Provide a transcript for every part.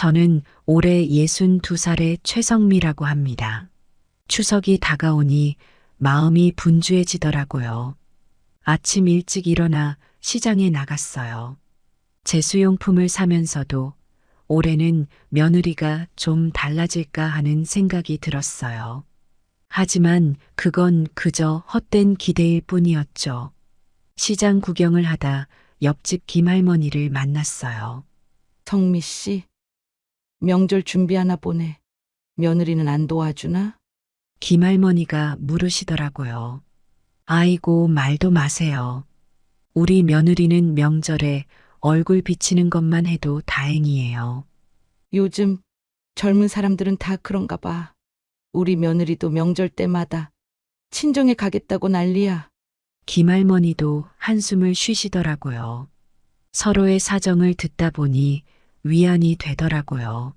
저는 올해 62살의 최성미라고 합니다. 추석이 다가오니 마음이 분주해지더라고요. 아침 일찍 일어나 시장에 나갔어요. 제수용품을 사면서도 올해는 며느리가 좀 달라질까 하는 생각이 들었어요. 하지만 그건 그저 헛된 기대일 뿐이었죠. 시장 구경을 하다 옆집 김할머니를 만났어요. 성미 씨, 명절 준비하나 보네. 며느리는 안 도와주나? 김할머니가 물으시더라고요. 아이고, 말도 마세요. 우리 며느리는 명절에 얼굴 비치는 것만 해도 다행이에요. 요즘 젊은 사람들은 다 그런가 봐. 우리 며느리도 명절 때마다 친정에 가겠다고 난리야. 김할머니도 한숨을 쉬시더라고요. 서로의 사정을 듣다 보니 위안이 되더라고요.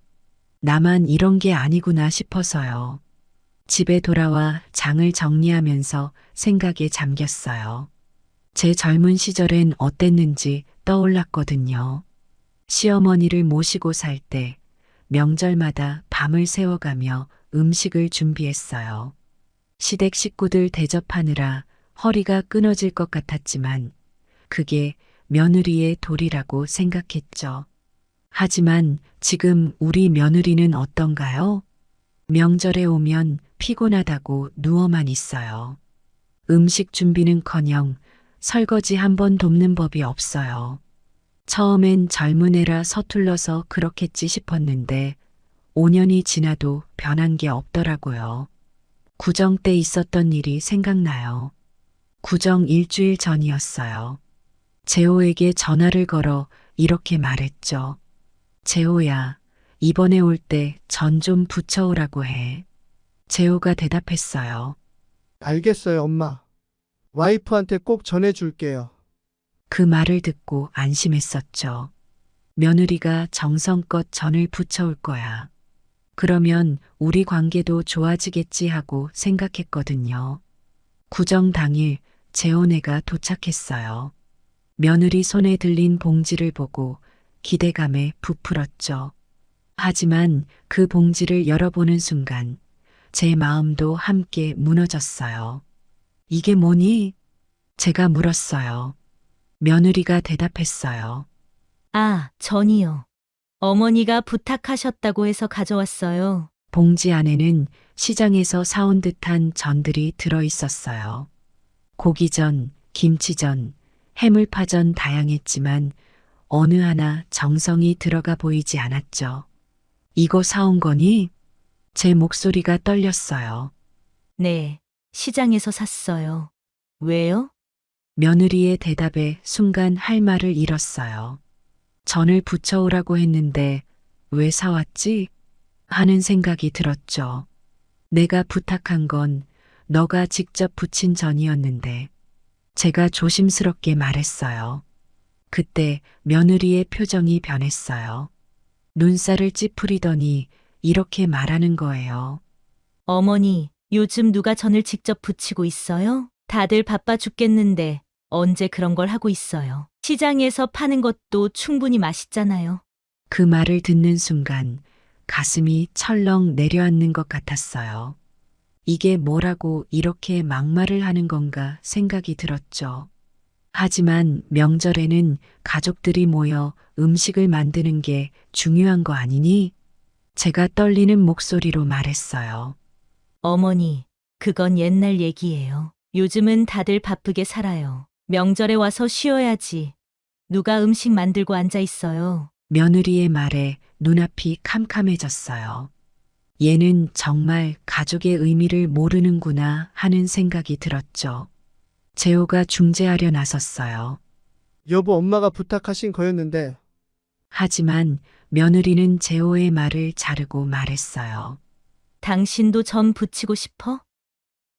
나만 이런 게 아니구나 싶어서요. 집에 돌아와 장을 정리하면서 생각에 잠겼어요. 제 젊은 시절엔 어땠는지 떠올랐거든요. 시어머니를 모시고 살 때 명절마다 밤을 새워가며 음식을 준비했어요. 시댁 식구들 대접하느라 허리가 끊어질 것 같았지만 그게 며느리의 도리라고 생각했죠. 하지만 지금 우리 며느리는 어떤가요? 명절에 오면 피곤하다고 누워만 있어요. 음식 준비는커녕 설거지 한 번 돕는 법이 없어요. 처음엔 젊은 애라 서툴러서 그렇겠지 싶었는데 5년이 지나도 변한 게 없더라고요. 구정 때 있었던 일이 생각나요. 구정 일주일 전이었어요. 재호에게 전화를 걸어 이렇게 말했죠. 재호야, 이번에 올 때 전 좀 부쳐오라고 해. 재호가 대답했어요. 알겠어요, 엄마. 와이프한테 꼭 전해줄게요. 그 말을 듣고 안심했었죠. 며느리가 정성껏 전을 부쳐올 거야. 그러면 우리 관계도 좋아지겠지 하고 생각했거든요. 구정 당일 재혼애가 도착했어요. 며느리 손에 들린 봉지를 보고 기대감에 부풀었죠. 하지만 그 봉지를 열어보는 순간 제 마음도 함께 무너졌어요. 이게 뭐니? 제가 물었어요. 며느리가 대답했어요. 아, 전이요. 어머니가 부탁하셨다고 해서 가져왔어요. 봉지 안에는 시장에서 사온 듯한 전들이 들어 있었어요. 고기전, 김치전, 해물파전 다양했지만 어느 하나 정성이 들어가 보이지 않았죠. 이거 사온 거니? 제 목소리가 떨렸어요. 네, 시장에서 샀어요. 왜요? 며느리의 대답에 순간 할 말을 잃었어요. 전을 부쳐오라고 했는데 왜 사왔지? 하는 생각이 들었죠. 내가 부탁한 건 너가 직접 부친 전이었는데 제가 조심스럽게 말했어요. 그때 며느리의 표정이 변했어요. 눈살을 찌푸리더니 이렇게 말하는 거예요. 어머니, 요즘 누가 전을 직접 부치고 있어요? 다들 바빠 죽겠는데 언제 그런 걸 하고 있어요. 시장에서 파는 것도 충분히 맛있잖아요. 그 말을 듣는 순간 가슴이 철렁 내려앉는 것 같았어요. 이게 뭐라고 이렇게 막말을 하는 건가 생각이 들었죠. 하지만 명절에는 가족들이 모여 음식을 만드는 게 중요한 거 아니니? 제가 떨리는 목소리로 말했어요. 어머니, 그건 옛날 얘기예요. 요즘은 다들 바쁘게 살아요. 명절에 와서 쉬어야지. 누가 음식 만들고 앉아 있어요. 며느리의 말에 눈앞이 캄캄해졌어요. 얘는 정말 가족의 의미를 모르는구나 하는 생각이 들었죠. 재호가 중재하려 나섰어요. 여보, 엄마가 부탁하신 거였는데 하지만 며느리는 재호의 말을 자르고 말했어요. 당신도 전 부치고 싶어?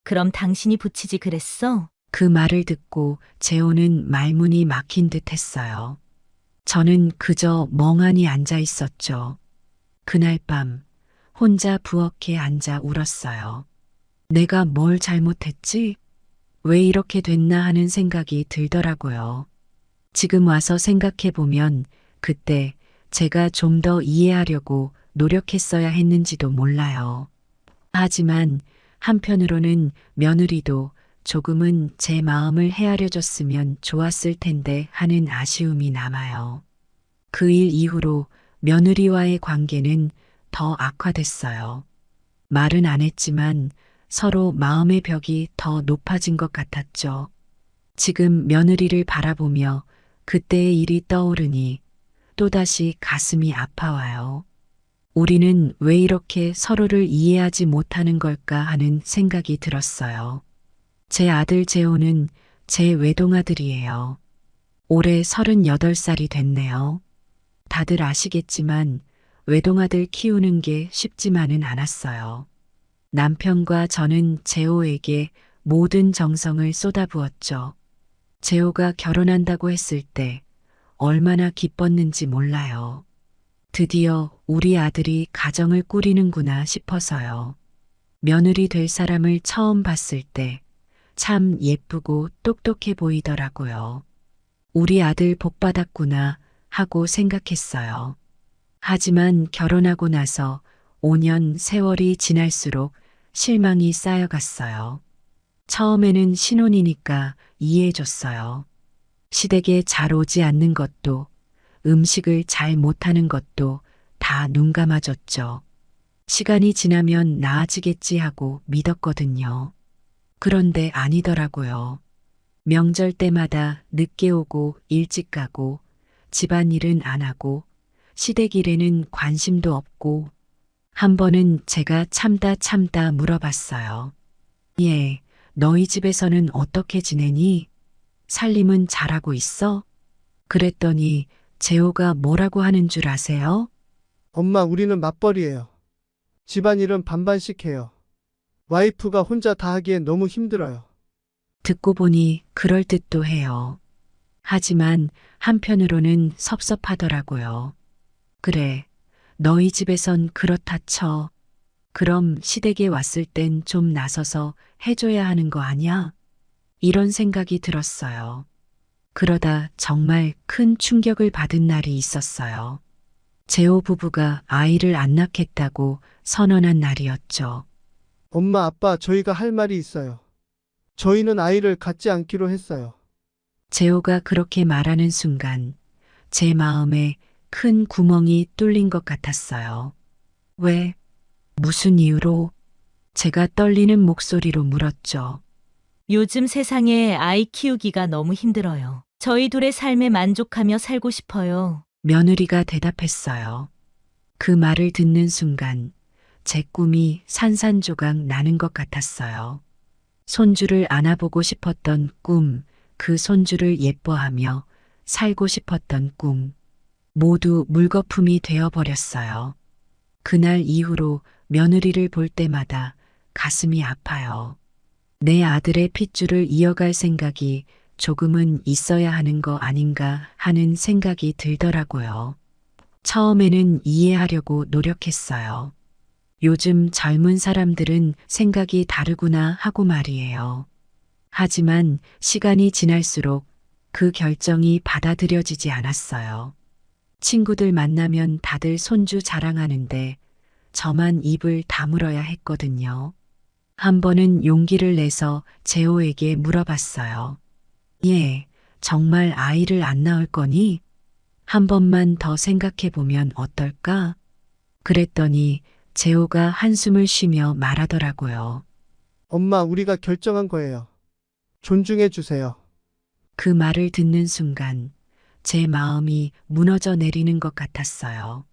그럼 당신이 부치지 그랬어? 그 말을 듣고 재호는 말문이 막힌 듯 했어요. 저는 그저 멍하니 앉아 있었죠. 그날 밤 혼자 부엌에 앉아 울었어요. 내가 뭘 잘못했지? 왜 이렇게 됐나 하는 생각이 들더라고요. 지금 와서 생각해 보면 그때 제가 좀 더 이해하려고 노력했어야 했는지도 몰라요. 하지만 한편으로는 며느리도 조금은 제 마음을 헤아려 줬으면 좋았을 텐데 하는 아쉬움이 남아요. 그 일 이후로 며느리와의 관계는 더 악화됐어요. 말은 안 했지만 서로 마음의 벽이 더 높아진 것 같았죠. 지금 며느리를 바라보며 그때의 일이 떠오르니 또다시 가슴이 아파와요. 우리는 왜 이렇게 서로를 이해하지 못하는 걸까 하는 생각이 들었어요. 제 아들 재호는 제 외동아들이에요. 올해 38살이 됐네요. 다들 아시겠지만 외동아들 키우는 게 쉽지만은 않았어요. 남편과 저는 재호에게 모든 정성을 쏟아부었죠. 재호가 결혼한다고 했을 때 얼마나 기뻤는지 몰라요. 드디어 우리 아들이 가정을 꾸리는구나 싶어서요. 며느리 될 사람을 처음 봤을 때 참 예쁘고 똑똑해 보이더라고요. 우리 아들 복 받았구나 하고 생각했어요. 하지만 결혼하고 나서 5년 세월이 지날수록 실망이 쌓여갔어요. 처음에는 신혼이니까 이해해줬어요. 시댁에 잘 오지 않는 것도, 음식을 잘 못하는 것도 다 눈 감아줬죠. 시간이 지나면 나아지겠지 하고 믿었거든요. 그런데 아니더라고요. 명절 때마다 늦게 오고 일찍 가고 집안일은 안 하고 시댁 일에는 관심도 없고 한 번은 제가 참다 물어봤어요. 예, 너희 집에서는 어떻게 지내니? 살림은 잘하고 있어? 그랬더니 재호가 뭐라고 하는 줄 아세요? 엄마, 우리는 맞벌이에요. 집안일은 반반씩 해요. 와이프가 혼자 다 하기엔 너무 힘들어요. 듣고 보니 그럴듯도 해요. 하지만 한편으로는 섭섭하더라고요. 그래, 너희 집에선 그렇다 쳐. 그럼 시댁에 왔을 땐 좀 나서서 해줘야 하는 거 아냐? 이런 생각이 들었어요. 그러다 정말 큰 충격을 받은 날이 있었어요. 재호 부부가 아이를 안 낳겠다고 선언한 날이었죠. 엄마, 아빠, 저희가 할 말이 있어요. 저희는 아이를 갖지 않기로 했어요. 재호가 그렇게 말하는 순간 제 마음에 큰 구멍이 뚫린 것 같았어요. 왜? 무슨 이유로? 제가 떨리는 목소리로 물었죠. 요즘 세상에 아이 키우기가 너무 힘들어요. 저희 둘의 삶에 만족하며 살고 싶어요. 며느리가 대답했어요. 그 말을 듣는 순간 제 꿈이 산산조각 나는 것 같았어요. 손주를 안아보고 싶었던 꿈, 그 손주를 예뻐하며 살고 싶었던 꿈, 모두 물거품이 되어버렸어요. 그날 이후로 며느리를 볼 때마다 가슴이 아파요. 내 아들의 핏줄을 이어갈 생각이 조금은 있어야 하는 거 아닌가 하는 생각이 들더라고요. 처음에는 이해하려고 노력했어요. 요즘 젊은 사람들은 생각이 다르구나 하고 말이에요. 하지만 시간이 지날수록 그 결정이 받아들여지지 않았어요. 친구들 만나면 다들 손주 자랑하는데 저만 입을 다물어야 했거든요. 한 번은 용기를 내서 재호에게 물어봤어요. 예, 정말 아이를 안 낳을 거니? 한 번만 더 생각해 보면 어떨까? 그랬더니 재호가 한숨을 쉬며 말하더라고요. 엄마, 우리가 결정한 거예요. 존중해 주세요. 그 말을 듣는 순간 제 마음이 무너져 내리는 것 같았어요.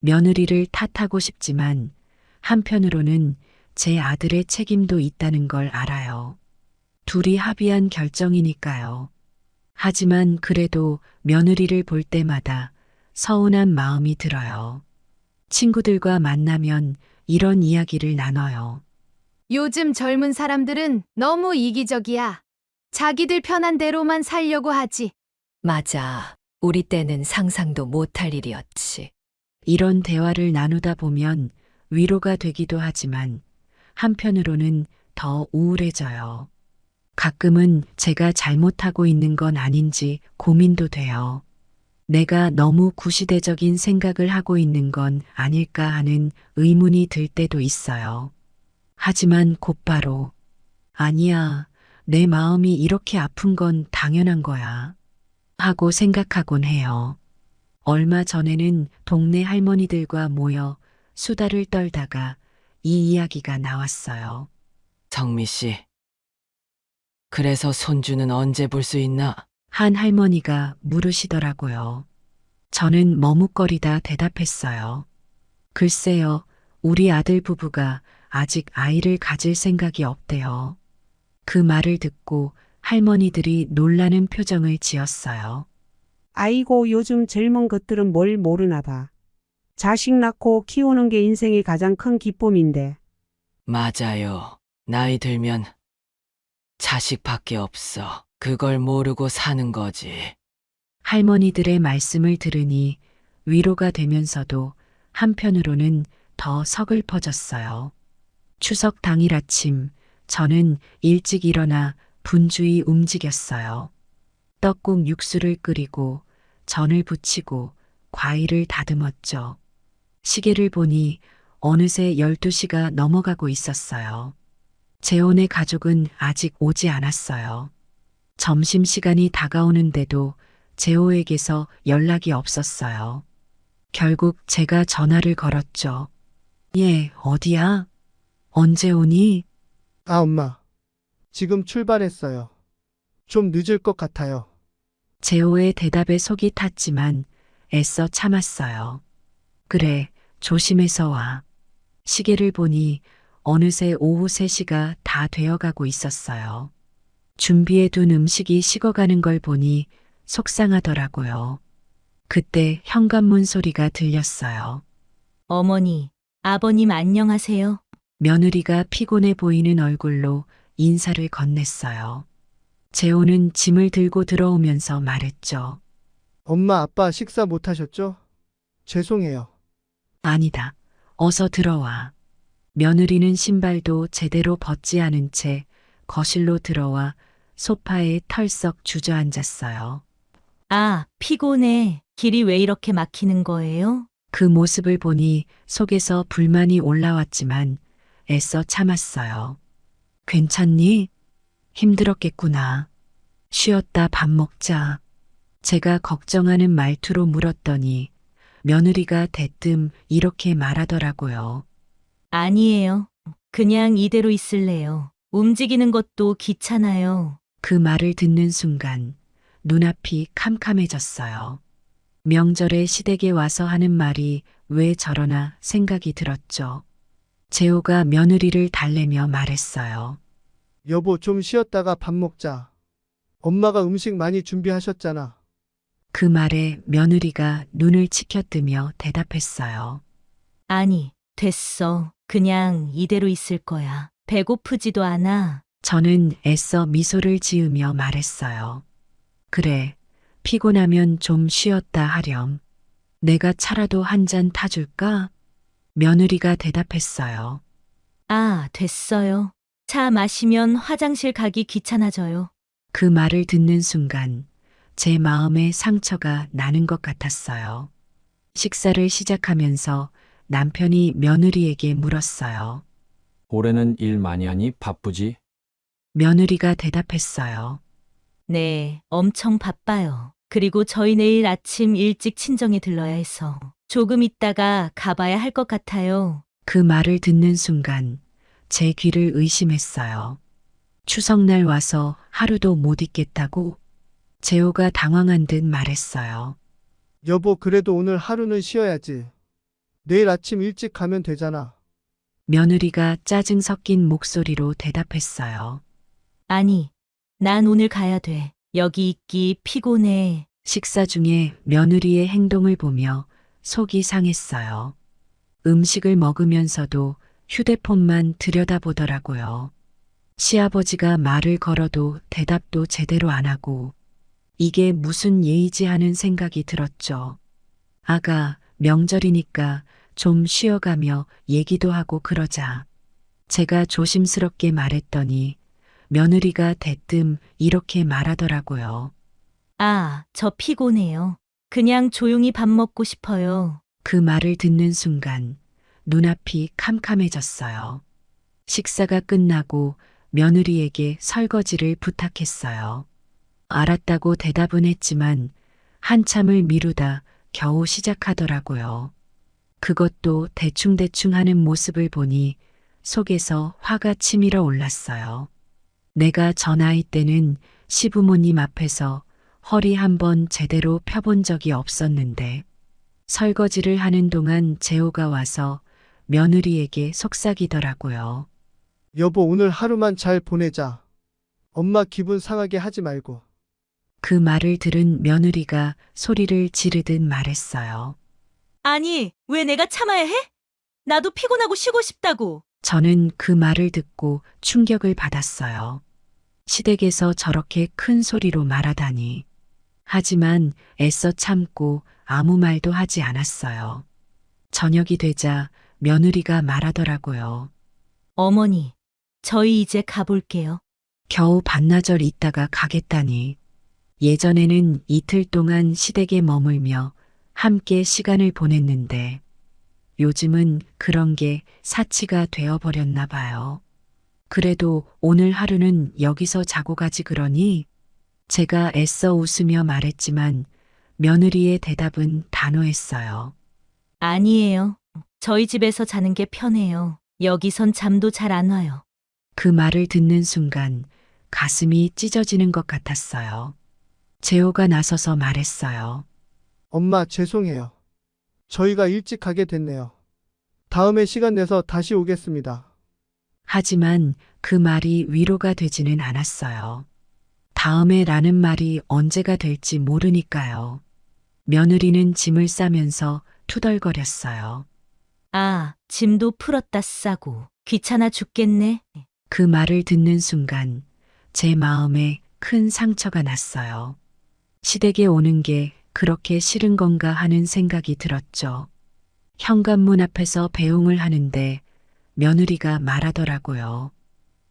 며느리를 탓하고 싶지만 한편으로는 제 아들의 책임도 있다는 걸 알아요. 둘이 합의한 결정이니까요. 하지만 그래도 며느리를 볼 때마다 서운한 마음이 들어요. 친구들과 만나면 이런 이야기를 나눠요. 요즘 젊은 사람들은 너무 이기적이야. 자기들 편한 대로만 살려고 하지. 맞아. 우리 때는 상상도 못할 일이었지. 이런 대화를 나누다 보면 위로가 되기도 하지만 한편으로는 더 우울해져요. 가끔은 제가 잘못하고 있는 건 아닌지 고민도 돼요. 내가 너무 구시대적인 생각을 하고 있는 건 아닐까 하는 의문이 들 때도 있어요. 하지만 곧바로 아니야, 내 마음이 이렇게 아픈 건 당연한 거야 하고 생각하곤 해요. 얼마 전에는 동네 할머니들과 모여 수다를 떨다가 이 이야기가 나왔어요. 성미 씨. 그래서 손주는 언제 볼 수 있나? 한 할머니가 물으시더라고요. 저는 머뭇거리다 대답했어요. 글쎄요, 우리 아들 부부가 아직 아이를 가질 생각이 없대요. 그 말을 듣고 할머니들이 놀라는 표정을 지었어요. 아이고, 요즘 젊은 것들은 뭘 모르나 봐. 자식 낳고 키우는 게 인생의 가장 큰 기쁨인데. 맞아요. 나이 들면 자식밖에 없어. 그걸 모르고 사는 거지. 할머니들의 말씀을 들으니 위로가 되면서도 한편으로는 더 서글퍼졌어요. 추석 당일 아침, 저는 일찍 일어나 분주히 움직였어요. 떡국 육수를 끓이고 전을 부치고 과일을 다듬었죠. 시계를 보니 어느새 12시가 넘어가고 있었어요. 재혼의 가족은 아직 오지 않았어요. 점심시간이 다가오는데도 재호에게서 연락이 없었어요. 결국 제가 전화를 걸었죠. 얘, 어디야? 언제 오니? 아, 엄마. 지금 출발했어요. 좀 늦을 것 같아요. 재호의 대답에 속이 탔지만 애써 참았어요. 그래, 조심해서 와. 시계를 보니 어느새 오후 3시가 다 되어가고 있었어요. 준비해둔 음식이 식어가는 걸 보니 속상하더라고요. 그때 현관문 소리가 들렸어요. 어머니, 아버님 안녕하세요. 며느리가 피곤해 보이는 얼굴로 인사를 건넸어요. 재호는 짐을 들고 들어오면서 말했죠. 엄마, 아빠 식사 못 하셨죠? 죄송해요. 아니다. 어서 들어와. 며느리는 신발도 제대로 벗지 않은 채 거실로 들어와 소파에 털썩 주저앉았어요. 아, 피곤해. 길이 왜 이렇게 막히는 거예요? 그 모습을 보니 속에서 불만이 올라왔지만 애써 참았어요. 괜찮니? 힘들었겠구나. 쉬었다 밥 먹자. 제가 걱정하는 말투로 물었더니 며느리가 대뜸 이렇게 말하더라고요. 아니에요. 그냥 이대로 있을래요. 움직이는 것도 귀찮아요. 그 말을 듣는 순간 눈앞이 캄캄해졌어요. 명절에 시댁에 와서 하는 말이 왜 저러나 생각이 들었죠. 재호가 며느리를 달래며 말했어요. 여보, 좀 쉬었다가 밥 먹자. 엄마가 음식 많이 준비하셨잖아. 그 말에 며느리가 눈을 치켜뜨며 대답했어요. 아니, 됐어. 그냥 이대로 있을 거야. 배고프지도 않아. 저는 애써 미소를 지으며 말했어요. 그래, 피곤하면 좀 쉬었다 하렴. 내가 차라도 한 잔 타줄까? 며느리가 대답했어요. 아, 됐어요. 차 마시면 화장실 가기 귀찮아져요. 그 말을 듣는 순간 제 마음에 상처가 나는 것 같았어요. 식사를 시작하면서 남편이 며느리에게 물었어요. 올해는 일 많이 하니 바쁘지? 며느리가 대답했어요. 네, 엄청 바빠요. 그리고 저희 내일 아침 일찍 친정에 들러야 해서 조금 있다가 가봐야 할 것 같아요. 그 말을 듣는 순간 제 귀를 의심했어요. 추석날 와서 하루도 못 있겠다고? 재호가 당황한 듯 말했어요. 여보, 그래도 오늘 하루는 쉬어야지. 내일 아침 일찍 가면 되잖아. 며느리가 짜증 섞인 목소리로 대답했어요. 아니, 난 오늘 가야 돼. 여기 있기 피곤해. 식사 중에 며느리의 행동을 보며 속이 상했어요. 음식을 먹으면서도 휴대폰만 들여다보더라고요. 시아버지가 말을 걸어도 대답도 제대로 안 하고 이게 무슨 예의지 하는 생각이 들었죠. 아가, 명절이니까 좀 쉬어가며 얘기도 하고 그러자. 제가 조심스럽게 말했더니 며느리가 대뜸 이렇게 말하더라고요. 아, 저 피곤해요. 그냥 조용히 밥 먹고 싶어요. 그 말을 듣는 순간 눈앞이 캄캄해졌어요. 식사가 끝나고 며느리에게 설거지를 부탁했어요. 알았다고 대답은 했지만 한참을 미루다 겨우 시작하더라고요. 그것도 대충대충 하는 모습을 보니 속에서 화가 치밀어 올랐어요. 내가 저 나이 때는 시부모님 앞에서 허리 한번 제대로 펴본 적이 없었는데 설거지를 하는 동안 재호가 와서 며느리에게 속삭이더라고요. 여보, 오늘 하루만 잘 보내자. 엄마 기분 상하게 하지 말고. 그 말을 들은 며느리가 소리를 지르듯 말했어요. 아니, 왜 내가 참아야 해? 나도 피곤하고 쉬고 싶다고. 저는 그 말을 듣고 충격을 받았어요. 시댁에서 저렇게 큰 소리로 말하다니. 하지만 애써 참고 아무 말도 하지 않았어요. 저녁이 되자 며느리가 말하더라고요. 어머니, 저희 이제 가볼게요. 겨우 반나절 있다가 가겠다니. 예전에는 이틀 동안 시댁에 머물며 함께 시간을 보냈는데 요즘은 그런 게 사치가 되어버렸나 봐요. 그래도 오늘 하루는 여기서 자고 가지 그러니? 제가 애써 웃으며 말했지만 며느리의 대답은 단호했어요. 아니에요. 저희 집에서 자는 게 편해요. 여기선 잠도 잘 안 와요. 그 말을 듣는 순간 가슴이 찢어지는 것 같았어요. 재호가 나서서 말했어요. 엄마, 죄송해요. 저희가 일찍 가게 됐네요. 다음에 시간 내서 다시 오겠습니다. 하지만 그 말이 위로가 되지는 않았어요. 다음에 라는 말이 언제가 될지 모르니까요. 며느리는 짐을 싸면서 투덜거렸어요. 아, 짐도 풀었다 싸고. 귀찮아 죽겠네. 그 말을 듣는 순간 제 마음에 큰 상처가 났어요. 시댁에 오는 게 그렇게 싫은 건가 하는 생각이 들었죠. 현관문 앞에서 배웅을 하는데 며느리가 말하더라고요.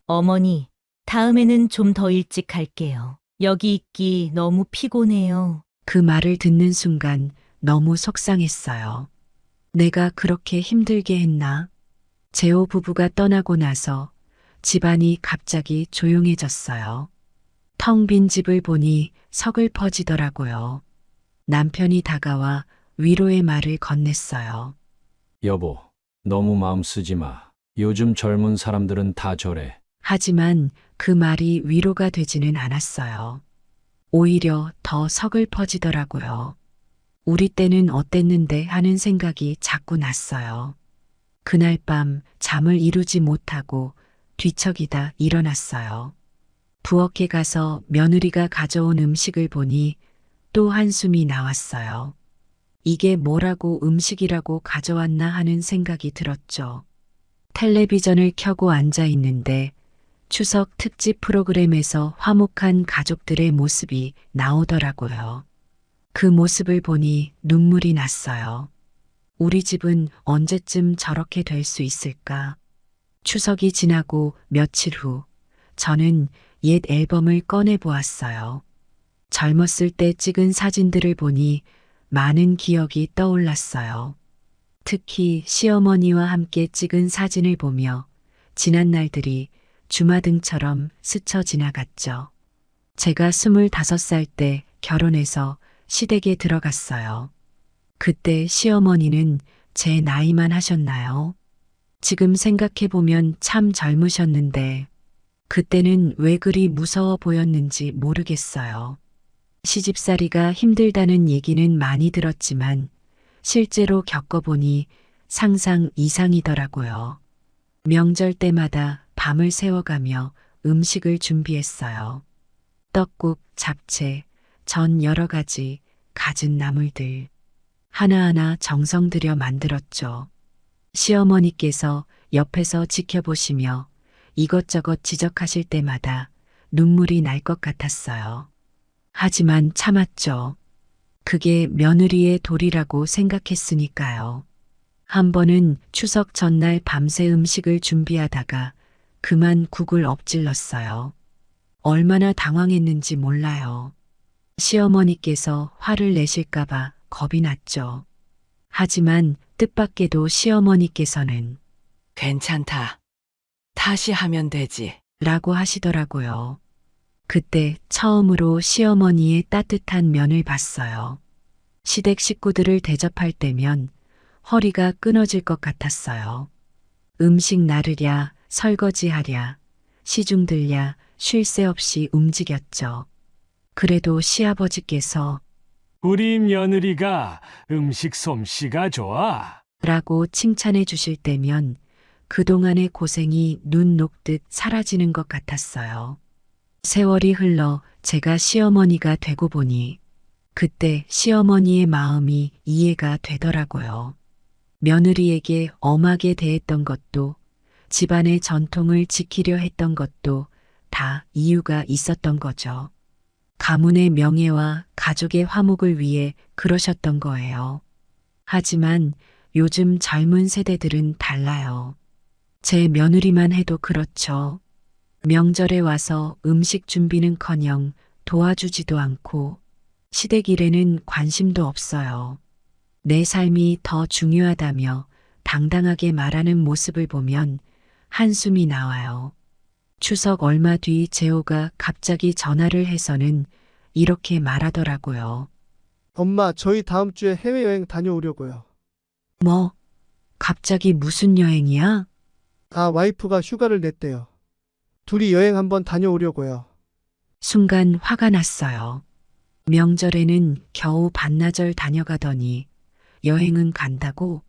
어머니, 다음에는 좀 더 일찍 갈게요. 여기 있기 너무 피곤해요. 그 말을 듣는 순간 너무 속상했어요. 내가 그렇게 힘들게 했나? 재호 부부가 떠나고 나서 집안이 갑자기 조용해졌어요. 텅 빈 집을 보니 서글퍼지더라고요. 남편이 다가와 위로의 말을 건넸어요. 여보, 너무 마음 쓰지 마. 요즘 젊은 사람들은 다 저래. 하지만 그 말이 위로가 되지는 않았어요. 오히려 더 서글퍼지더라고요. 우리 때는 어땠는데 하는 생각이 자꾸 났어요. 그날 밤 잠을 이루지 못하고 뒤척이다 일어났어요. 부엌에 가서 며느리가 가져온 음식을 보니 또 한숨이 나왔어요. 이게 뭐라고 음식이라고 가져왔나 하는 생각이 들었죠. 텔레비전을 켜고 앉아 있는데 추석 특집 프로그램에서 화목한 가족들의 모습이 나오더라고요. 그 모습을 보니 눈물이 났어요. 우리 집은 언제쯤 저렇게 될 수 있을까? 추석이 지나고 며칠 후 저는 옛 앨범을 꺼내 보았어요. 젊었을 때 찍은 사진들을 보니 많은 기억이 떠올랐어요. 특히 시어머니와 함께 찍은 사진을 보며 지난 날들이 주마등처럼 스쳐 지나갔죠. 제가 25살 때 결혼해서 시댁에 들어갔어요. 그때 시어머니는 제 나이만 하셨나요? 지금 생각해보면 참 젊으셨는데 그때는 왜 그리 무서워 보였는지 모르겠어요. 시집살이가 힘들다는 얘기는 많이 들었지만 실제로 겪어보니 상상 이상이더라고요. 명절 때마다 밤을 새워가며 음식을 준비했어요. 떡국, 잡채, 전 여러 가지 갖은 나물들. 하나하나 정성 들여 만들었죠. 시어머니께서 옆에서 지켜보시며 이것저것 지적하실 때마다 눈물이 날 것 같았어요. 하지만 참았죠. 그게 며느리의 도리라고 생각했으니까요. 한 번은 추석 전날 밤새 음식을 준비하다가 그만 국을 엎질렀어요. 얼마나 당황했는지 몰라요. 시어머니께서 화를 내실까봐 겁이 났죠. 하지만 뜻밖에도 시어머니께서는 괜찮다. 다시 하면 되지. 라고 하시더라고요. 그때 처음으로 시어머니의 따뜻한 면을 봤어요. 시댁 식구들을 대접할 때면 허리가 끊어질 것 같았어요. 음식 나르랴, 설거지하랴, 시중 들랴 쉴 새 없이 움직였죠. 그래도 시아버지께서 우리 며느리가 음식 솜씨가 좋아. 라고 칭찬해 주실 때면 그동안의 고생이 눈 녹듯 사라지는 것 같았어요. 세월이 흘러 제가 시어머니가 되고 보니 그때 시어머니의 마음이 이해가 되더라고요. 며느리에게 엄하게 대했던 것도 집안의 전통을 지키려 했던 것도 다 이유가 있었던 거죠. 가문의 명예와 가족의 화목을 위해 그러셨던 거예요. 하지만 요즘 젊은 세대들은 달라요. 제 며느리만 해도 그렇죠. 명절에 와서 음식 준비는커녕 도와주지도 않고 시댁 일에는 관심도 없어요. 내 삶이 더 중요하다며 당당하게 말하는 모습을 보면 한숨이 나와요. 추석 얼마 뒤 재호가 갑자기 전화를 해서는 이렇게 말하더라고요. 엄마, 저희 다음 주에 해외여행 다녀오려고요. 뭐? 갑자기 무슨 여행이야? 와이프가 휴가를 냈대요. 둘이 여행 한번 다녀오려고요. 순간 화가 났어요. 명절에는 겨우 반나절 다녀가더니 여행은 간다고?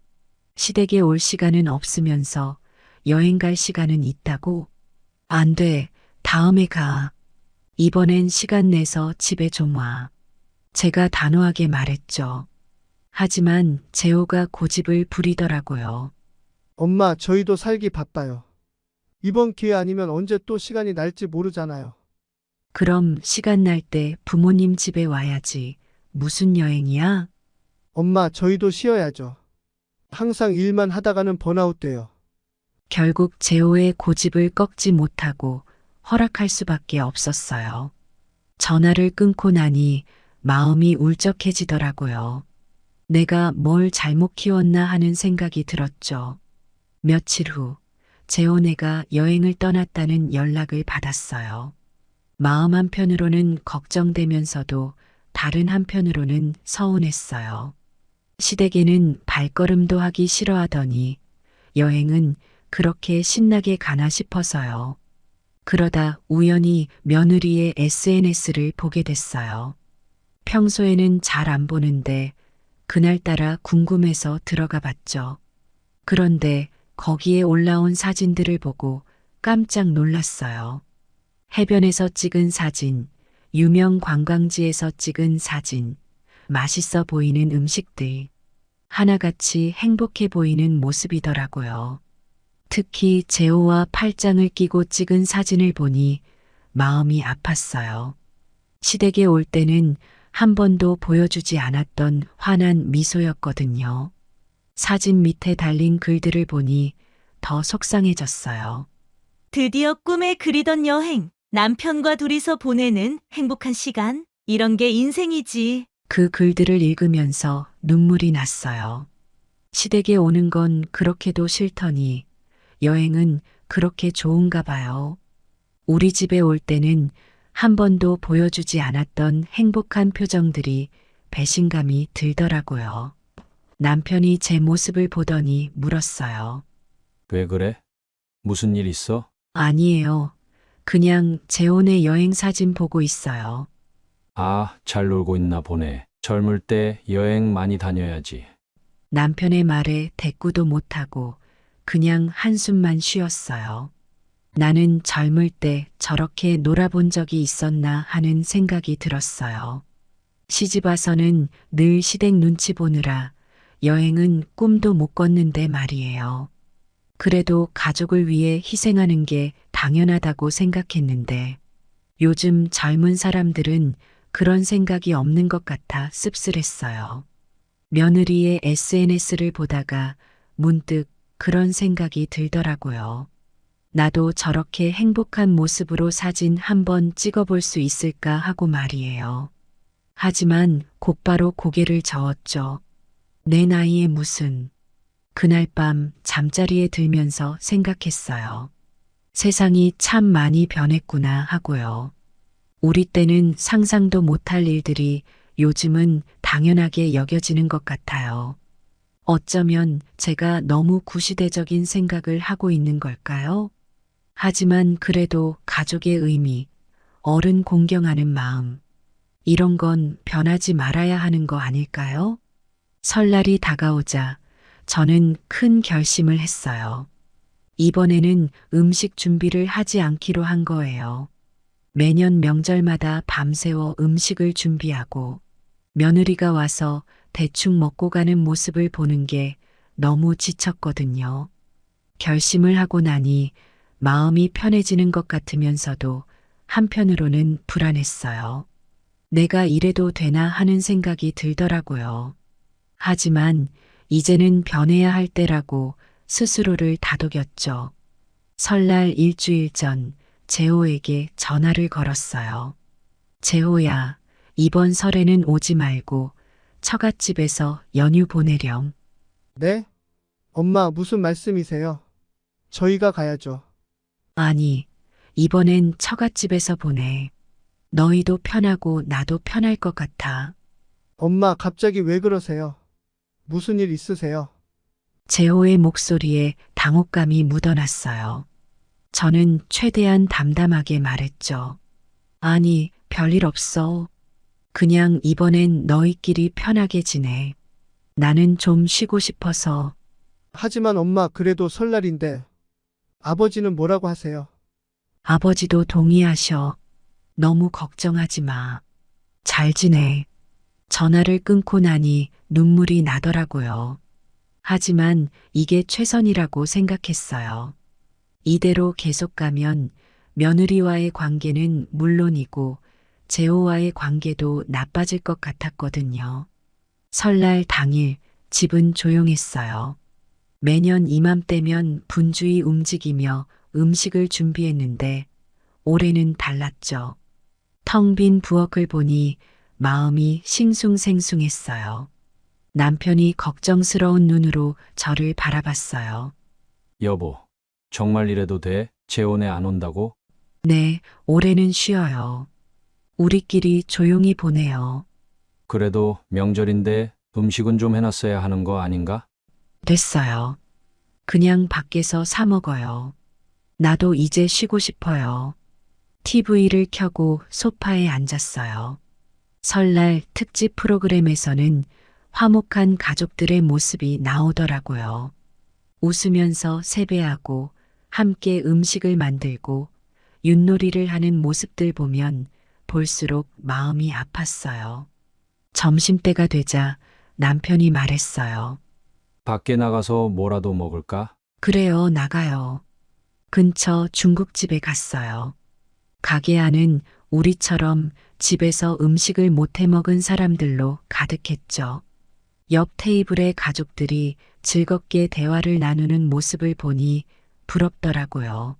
시댁에 올 시간은 없으면서 여행 갈 시간은 있다고? 안 돼. 다음에 가. 이번엔 시간 내서 집에 좀 와. 제가 단호하게 말했죠. 하지만 재호가 고집을 부리더라고요. 엄마, 저희도 살기 바빠요. 이번 기회 아니면 언제 또 시간이 날지 모르잖아요. 그럼 시간 날 때 부모님 집에 와야지. 무슨 여행이야? 엄마, 저희도 쉬어야죠. 항상 일만 하다가는 번아웃 돼요. 결국 재호의 고집을 꺾지 못하고 허락할 수밖에 없었어요. 전화를 끊고 나니 마음이 울적해지더라고요. 내가 뭘 잘못 키웠나 하는 생각이 들었죠. 며칠 후 재호네가 여행을 떠났다는 연락을 받았어요. 마음 한편으로는 걱정되면서도 다른 한편으로는 서운했어요. 시댁에는 발걸음도 하기 싫어하더니 여행은 그렇게 신나게 가나 싶어서요. 그러다 우연히 며느리의 SNS를 보게 됐어요. 평소에는 잘 안 보는데 그날따라 궁금해서 들어가 봤죠. 그런데 거기에 올라온 사진들을 보고 깜짝 놀랐어요. 해변에서 찍은 사진, 유명 관광지에서 찍은 사진, 맛있어 보이는 음식들, 하나같이 행복해 보이는 모습이더라고요. 특히 재호와 팔짱을 끼고 찍은 사진을 보니 마음이 아팠어요. 시댁에 올 때는 한 번도 보여주지 않았던 환한 미소였거든요. 사진 밑에 달린 글들을 보니 더 속상해졌어요. 드디어 꿈에 그리던 여행. 남편과 둘이서 보내는 행복한 시간. 이런 게 인생이지. 그 글들을 읽으면서 눈물이 났어요. 시댁에 오는 건 그렇게도 싫더니 여행은 그렇게 좋은가 봐요. 우리 집에 올 때는 한 번도 보여주지 않았던 행복한 표정들이 배신감이 들더라고요. 남편이 제 모습을 보더니 물었어요. 왜 그래? 무슨 일 있어? 아니에요. 그냥 재혼의 여행 사진 보고 있어요. 잘 놀고 있나 보네. 젊을 때 여행 많이 다녀야지. 남편의 말에 대꾸도 못하고 그냥 한숨만 쉬었어요. 나는 젊을 때 저렇게 놀아본 적이 있었나 하는 생각이 들었어요. 시집 와서는 늘 시댁 눈치 보느라 여행은 꿈도 못 꿨는데 말이에요. 그래도 가족을 위해 희생하는 게 당연하다고 생각했는데 요즘 젊은 사람들은 그런 생각이 없는 것 같아 씁쓸했어요. 며느리의 SNS를 보다가 문득 그런 생각이 들더라고요. 나도 저렇게 행복한 모습으로 사진 한번 찍어볼 수 있을까 하고 말이에요. 하지만 곧바로 고개를 저었죠. 내 나이에 무슨. 그날 밤 잠자리에 들면서 생각했어요. 세상이 참 많이 변했구나 하고요. 우리 때는 상상도 못할 일들이 요즘은 당연하게 여겨지는 것 같아요. 어쩌면 제가 너무 구시대적인 생각을 하고 있는 걸까요? 하지만 그래도 가족의 의미, 어른 공경하는 마음, 이런 건 변하지 말아야 하는 거 아닐까요? 설날이 다가오자 저는 큰 결심을 했어요. 이번에는 음식 준비를 하지 않기로 한 거예요. 매년 명절마다 밤새워 음식을 준비하고 며느리가 와서 대충 먹고 가는 모습을 보는 게 너무 지쳤거든요. 결심을 하고 나니 마음이 편해지는 것 같으면서도 한편으로는 불안했어요. 내가 이래도 되나 하는 생각이 들더라고요. 하지만 이제는 변해야 할 때라고 스스로를 다독였죠. 설날 일주일 전 재호에게 전화를 걸었어요. 재호야, 이번 설에는 오지 말고 처갓집에서 연휴 보내렴. 네? 엄마, 무슨 말씀이세요? 저희가 가야죠. 아니, 이번엔 처갓집에서 보내. 너희도 편하고 나도 편할 것 같아. 엄마, 갑자기 왜 그러세요? 무슨 일 있으세요? 재호의 목소리에 당혹감이 묻어났어요. 저는 최대한 담담하게 말했죠. 아니, 별일 없어. 그냥 이번엔 너희끼리 편하게 지내. 나는 좀 쉬고 싶어서. 하지만 엄마, 그래도 설날인데. 아버지는 뭐라고 하세요? 아버지도 동의하셔. 너무 걱정하지 마. 잘 지내. 전화를 끊고 나니 눈물이 나더라고요. 하지만 이게 최선이라고 생각했어요. 이대로 계속 가면 며느리와의 관계는 물론이고 재호와의 관계도 나빠질 것 같았거든요. 설날 당일 집은 조용했어요. 매년 이맘때면 분주히 움직이며 음식을 준비했는데 올해는 달랐죠. 텅 빈 부엌을 보니 마음이 싱숭생숭했어요. 남편이 걱정스러운 눈으로 저를 바라봤어요. 여보, 정말 이래도 돼? 재혼에 안 온다고? 네, 올해는 쉬어요. 우리끼리 조용히 보내요. 그래도 명절인데 음식은 좀 해놨어야 하는 거 아닌가? 됐어요. 그냥 밖에서 사 먹어요. 나도 이제 쉬고 싶어요. TV를 켜고 소파에 앉았어요. 설날 특집 프로그램에서는 화목한 가족들의 모습이 나오더라고요. 웃으면서 세배하고 함께 음식을 만들고 윷놀이를 하는 모습들 보면 볼수록 마음이 아팠어요. 점심때가 되자 남편이 말했어요. 밖에 나가서 뭐라도 먹을까? 그래요, 나가요. 근처 중국집에 갔어요. 가게 안은 우리처럼 집에서 음식을 못해 먹은 사람들로 가득했죠. 옆 테이블의 가족들이 즐겁게 대화를 나누는 모습을 보니 부럽더라고요.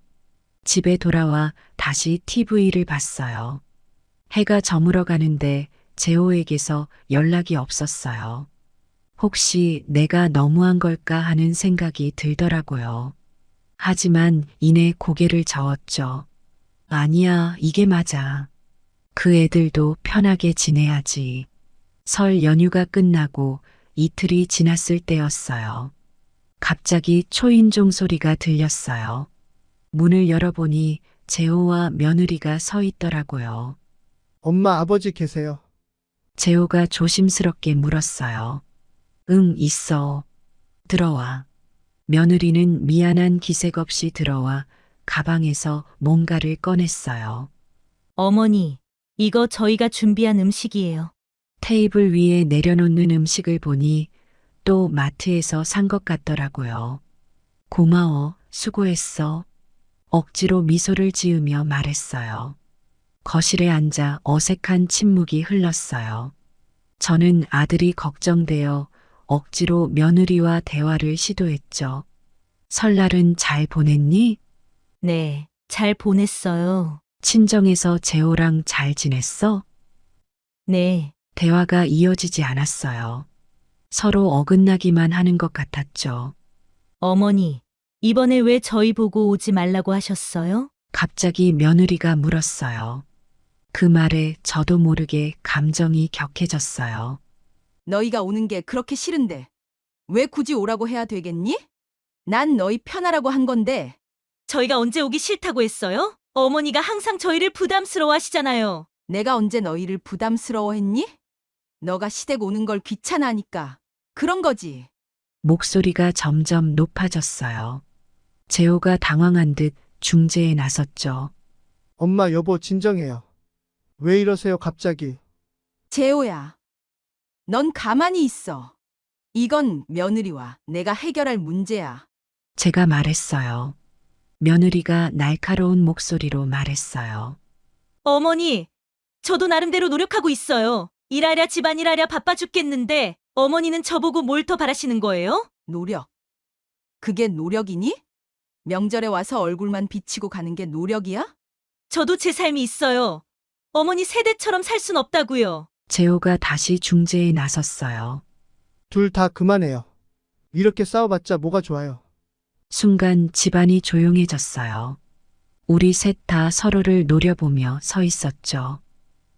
집에 돌아와 다시 TV를 봤어요. 해가 저물어 가는데 재호에게서 연락이 없었어요. 혹시 내가 너무한 걸까 하는 생각이 들더라고요. 하지만 이내 고개를 저었죠. 아니야, 이게 맞아. 그 애들도 편하게 지내야지. 설 연휴가 끝나고 이틀이 지났을 때였어요. 갑자기 초인종 소리가 들렸어요. 문을 열어보니 재호와 며느리가 서 있더라고요. 엄마, 아버지 계세요? 재호가 조심스럽게 물었어요. 응, 있어. 들어와. 며느리는 미안한 기색 없이 들어와 가방에서 뭔가를 꺼냈어요. 어머니, 이거 저희가 준비한 음식이에요. 테이블 위에 내려놓는 음식을 보니 또 마트에서 산 것 같더라고요. 고마워, 수고했어. 억지로 미소를 지으며 말했어요. 거실에 앉아 어색한 침묵이 흘렀어요. 저는 아들이 걱정되어 억지로 며느리와 대화를 시도했죠. 설날은 잘 보냈니? 네, 잘 보냈어요. 친정에서 재호랑 잘 지냈어? 네, 대화가 이어지지 않았어요. 서로 어긋나기만 하는 것 같았죠. 어머니, 이번에 왜 저희 보고 오지 말라고 하셨어요? 갑자기 며느리가 물었어요. 그 말에 저도 모르게 감정이 격해졌어요. 너희가 오는 게 그렇게 싫은데 왜 굳이 오라고 해야 되겠니? 난 너희 편하라고 한 건데. 저희가 언제 오기 싫다고 했어요? 어머니가 항상 저희를 부담스러워 하시잖아요. 내가 언제 너희를 부담스러워했니? 너가 시댁 오는 걸 귀찮아하니까 그런 거지. 목소리가 점점 높아졌어요. 재호가 당황한 듯 중재에 나섰죠. 엄마, 여보, 진정해요. 왜 이러세요, 갑자기? 재호야, 넌 가만히 있어. 이건 며느리와 내가 해결할 문제야. 제가 말했어요. 며느리가 날카로운 목소리로 말했어요. 어머니, 저도 나름대로 노력하고 있어요. 일하랴 집안일하랴 바빠 죽겠는데 어머니는 저보고 뭘 더 바라시는 거예요? 노력. 그게 노력이니? 명절에 와서 얼굴만 비치고 가는 게 노력이야? 저도 제 삶이 있어요. 어머니 세대처럼 살 순 없다고요. 재호가 다시 중재에 나섰어요. 둘 다 그만해요. 이렇게 싸워봤자 뭐가 좋아요. 순간 집안이 조용해졌어요. 우리 셋 다 서로를 노려보며 서 있었죠.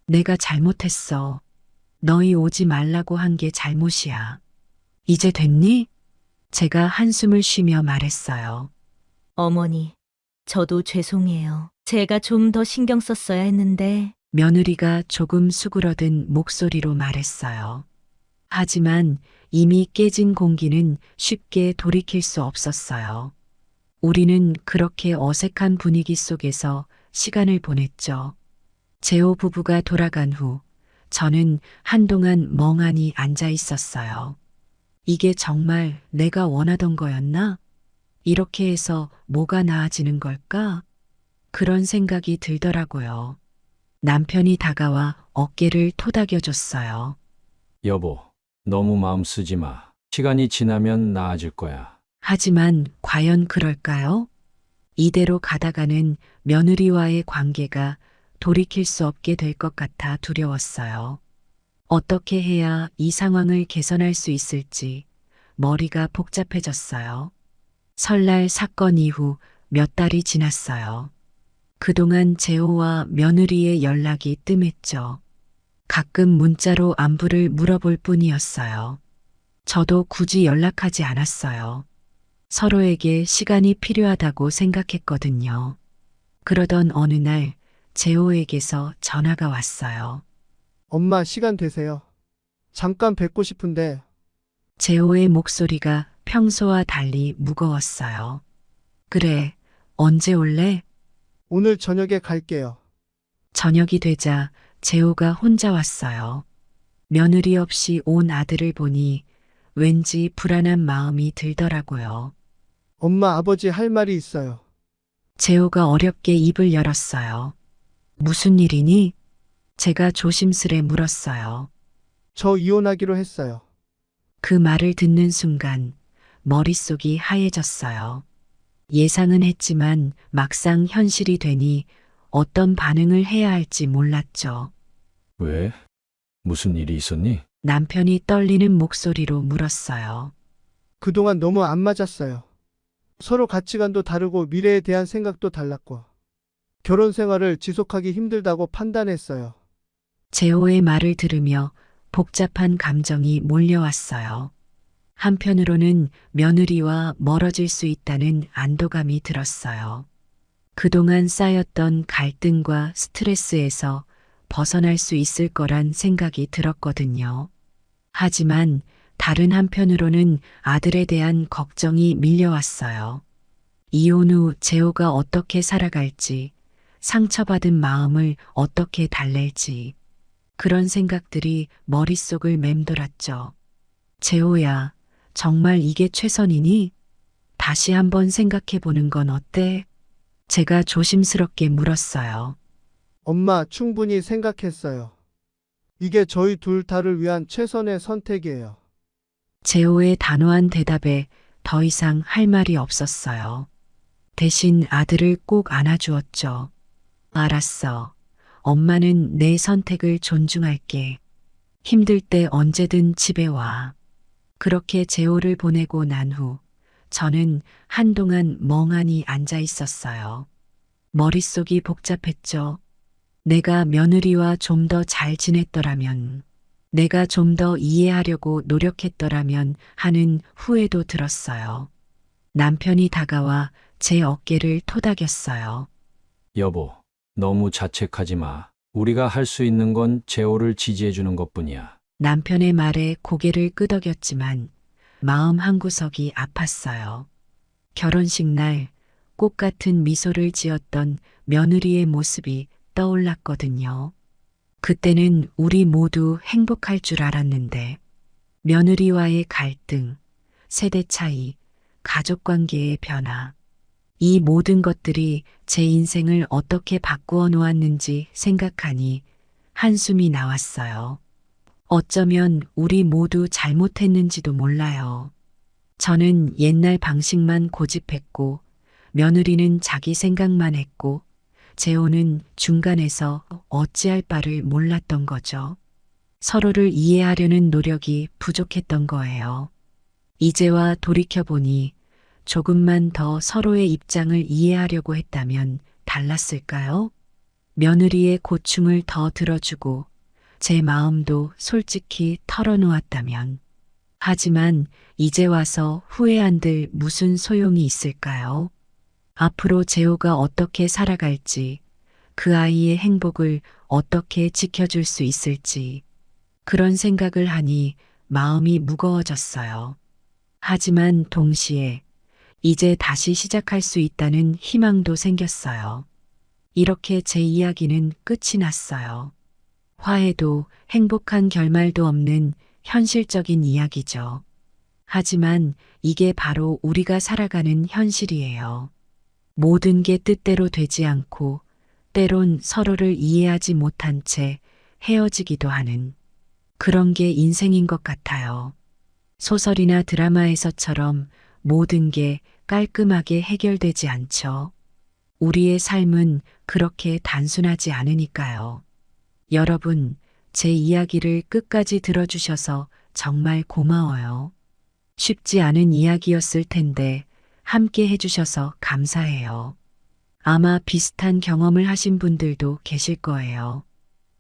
내가 잘못했어. 너희 오지 말라고 한 게 잘못이야. 이제 됐니? 제가 한숨을 쉬며 말했어요. 어머니, 저도 죄송해요. 제가 좀 더 신경 썼어야 했는데. 며느리가 조금 수그러든 목소리로 말했어요. 하지만 이미 깨진 공기는 쉽게 돌이킬 수 없었어요. 우리는 그렇게 어색한 분위기 속에서 시간을 보냈죠. 재호 부부가 돌아간 후 저는 한동안 멍하니 앉아 있었어요. 이게 정말 내가 원하던 거였나? 이렇게 해서 뭐가 나아지는 걸까? 그런 생각이 들더라고요. 남편이 다가와 어깨를 토닥여줬어요. 여보, 너무 마음 쓰지 마. 시간이 지나면 나아질 거야. 하지만 과연 그럴까요? 이대로 가다가는 며느리와의 관계가 돌이킬 수 없게 될 것 같아 두려웠어요. 어떻게 해야 이 상황을 개선할 수 있을지 머리가 복잡해졌어요. 설날 사건 이후 몇 달이 지났어요. 그동안 재호와 며느리의 연락이 뜸했죠. 가끔 문자로 안부를 물어볼 뿐이었어요. 저도 굳이 연락하지 않았어요. 서로에게 시간이 필요하다고 생각했거든요. 그러던 어느 날 재호에게서 전화가 왔어요. 엄마, 시간 되세요? 잠깐 뵙고 싶은데. 재호의 목소리가 평소와 달리 무거웠어요. 그래, 언제 올래? 오늘 저녁에 갈게요. 저녁이 되자 재호가 혼자 왔어요. 며느리 없이 온 아들을 보니 왠지 불안한 마음이 들더라고요. 엄마, 아버지 할 말이 있어요. 재호가 어렵게 입을 열었어요. 무슨 일이니? 제가 조심스레 물었어요. 저 이혼하기로 했어요. 그 말을 듣는 순간 머릿속이 하얘졌어요. 예상은 했지만 막상 현실이 되니 어떤 반응을 해야 할지 몰랐죠. 왜? 무슨 일이 있었니? 남편이 떨리는 목소리로 물었어요. 그동안 너무 안 맞았어요. 서로 가치관도 다르고 미래에 대한 생각도 달랐고 결혼 생활을 지속하기 힘들다고 판단했어요. 재호의 말을 들으며 복잡한 감정이 몰려왔어요. 한편으로는 며느리와 멀어질 수 있다는 안도감이 들었어요. 그동안 쌓였던 갈등과 스트레스에서 벗어날 수 있을 거란 생각이 들었거든요. 하지만 다른 한편으로는 아들에 대한 걱정이 밀려왔어요. 이혼 후 재호가 어떻게 살아갈지, 상처받은 마음을 어떻게 달랠지, 그런 생각들이 머릿속을 맴돌았죠. 재호야, 정말 이게 최선이니? 다시 한번 생각해 보는 건 어때? 제가 조심스럽게 물었어요. 엄마, 충분히 생각했어요. 이게 저희 둘 다를 위한 최선의 선택이에요. 재호의 단호한 대답에 더 이상 할 말이 없었어요. 대신 아들을 꼭 안아주었죠. 알았어. 엄마는 내 선택을 존중할게. 힘들 때 언제든 집에 와. 그렇게 제오를 보내고 난 후 저는 한동안 멍하니 앉아 있었어요. 머릿속이 복잡했죠. 내가 며느리와 좀 더 잘 지냈더라면, 내가 좀 더 이해하려고 노력했더라면 하는 후회도 들었어요. 남편이 다가와 제 어깨를 토닥였어요. 여보, 너무 자책하지 마. 우리가 할 수 있는 건 재호를 지지해 주는 것뿐이야. 남편의 말에 고개를 끄덕였지만 마음 한구석이 아팠어요. 결혼식 날 꽃 같은 미소를 지었던 며느리의 모습이 떠올랐거든요. 그때는 우리 모두 행복할 줄 알았는데 며느리와의 갈등, 세대 차이, 가족 관계의 변화, 이 모든 것들이 제 인생을 어떻게 바꾸어 놓았는지 생각하니 한숨이 나왔어요. 어쩌면 우리 모두 잘못했는지도 몰라요. 저는 옛날 방식만 고집했고, 며느리는 자기 생각만 했고, 재호는 중간에서 어찌할 바를 몰랐던 거죠. 서로를 이해하려는 노력이 부족했던 거예요. 이제와 돌이켜보니 조금만 더 서로의 입장을 이해하려고 했다면 달랐을까요? 며느리의 고충을 더 들어주고 제 마음도 솔직히 털어놓았다면. 하지만 이제 와서 후회한들 무슨 소용이 있을까요? 앞으로 재호가 어떻게 살아갈지, 그 아이의 행복을 어떻게 지켜줄 수 있을지, 그런 생각을 하니 마음이 무거워졌어요. 하지만 동시에 이제 다시 시작할 수 있다는 희망도 생겼어요. 이렇게 제 이야기는 끝이 났어요. 화해도 행복한 결말도 없는 현실적인 이야기죠. 하지만 이게 바로 우리가 살아가는 현실이에요. 모든 게 뜻대로 되지 않고 때론 서로를 이해하지 못한 채 헤어지기도 하는 그런 게 인생인 것 같아요. 소설이나 드라마에서처럼 모든 게 깔끔하게 해결되지 않죠. 우리의 삶은 그렇게 단순하지 않으니까요. 여러분, 제 이야기를 끝까지 들어주셔서 정말 고마워요. 쉽지 않은 이야기였을 텐데 함께 해주셔서 감사해요. 아마 비슷한 경험을 하신 분들도 계실 거예요.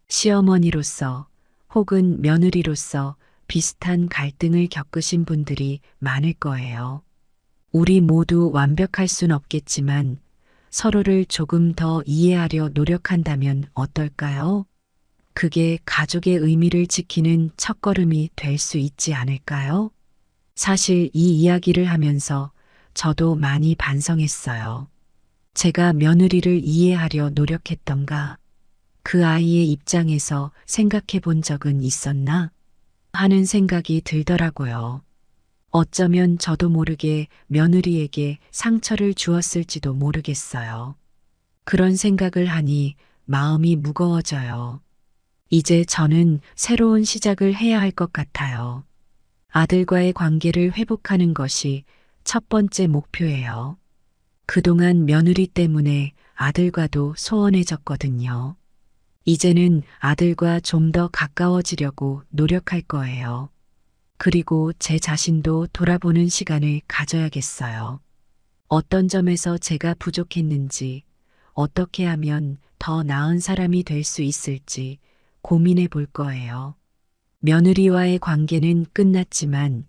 시어머니로서 혹은 며느리로서 비슷한 갈등을 겪으신 분들이 많을 거예요. 우리 모두 완벽할 순 없겠지만 서로를 조금 더 이해하려 노력한다면 어떨까요? 그게 가족의 의미를 지키는 첫걸음이 될 수 있지 않을까요? 사실 이 이야기를 하면서 저도 많이 반성했어요. 제가 며느리를 이해하려 노력했던가? 그 아이의 입장에서 생각해 본 적은 있었나? 하는 생각이 들더라고요. 어쩌면 저도 모르게 며느리에게 상처를 주었을지도 모르겠어요. 그런 생각을 하니 마음이 무거워져요. 이제 저는 새로운 시작을 해야 할 것 같아요. 아들과의 관계를 회복하는 것이 첫 번째 목표예요. 그동안 며느리 때문에 아들과도 소원해졌거든요. 이제는 아들과 좀 더 가까워지려고 노력할 거예요. 그리고 제 자신도 돌아보는 시간을 가져야겠어요. 어떤 점에서 제가 부족했는지, 어떻게 하면 더 나은 사람이 될 수 있을지 고민해 볼 거예요. 며느리와의 관계는 끝났지만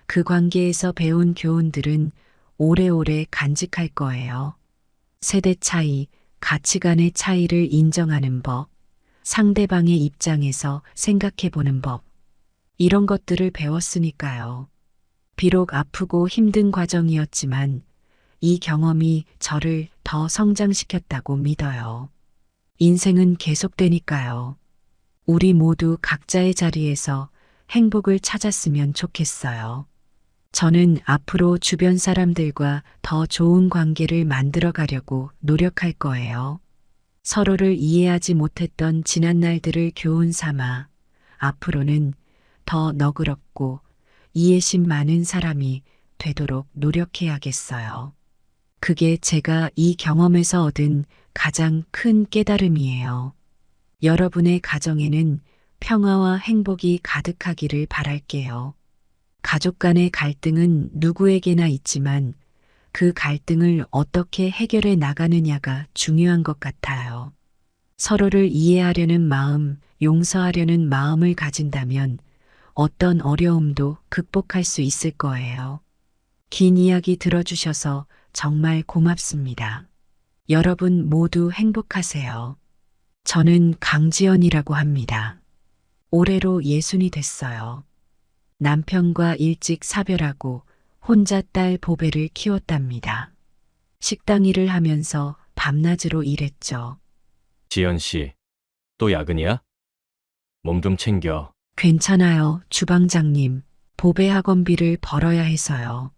그 관계에서 배운 교훈들은 오래오래 간직할 거예요. 세대 차이, 가치관의 차이를 인정하는 법, 상대방의 입장에서 생각해 보는 법, 이런 것들을 배웠으니까요. 비록 아프고 힘든 과정이었지만 이 경험이 저를 더 성장시켰다고 믿어요. 인생은 계속되니까요. 우리 모두 각자의 자리에서 행복을 찾았으면 좋겠어요. 저는 앞으로 주변 사람들과 더 좋은 관계를 만들어 가려고 노력할 거예요. 서로를 이해하지 못했던 지난 날들을 교훈 삼아 앞으로는 더 너그럽고 이해심 많은 사람이 되도록 노력해야겠어요. 그게 제가 이 경험에서 얻은 가장 큰 깨달음이에요. 여러분의 가정에는 평화와 행복이 가득하기를 바랄게요. 가족 간의 갈등은 누구에게나 있지만 그 갈등을 어떻게 해결해 나가느냐가 중요한 것 같아요. 서로를 이해하려는 마음, 용서하려는 마음을 가진다면 어떤 어려움도 극복할 수 있을 거예요. 긴 이야기 들어주셔서 정말 고맙습니다. 여러분 모두 행복하세요. 저는 강지연이라고 합니다. 올해로 60이 됐어요. 남편과 일찍 사별하고 혼자 딸 보배를 키웠답니다. 식당 일을 하면서 밤낮으로 일했죠. 지연 씨, 또 야근이야? 몸 좀 챙겨. 괜찮아요, 주방장님. 보배 학원비를 벌어야 해서요.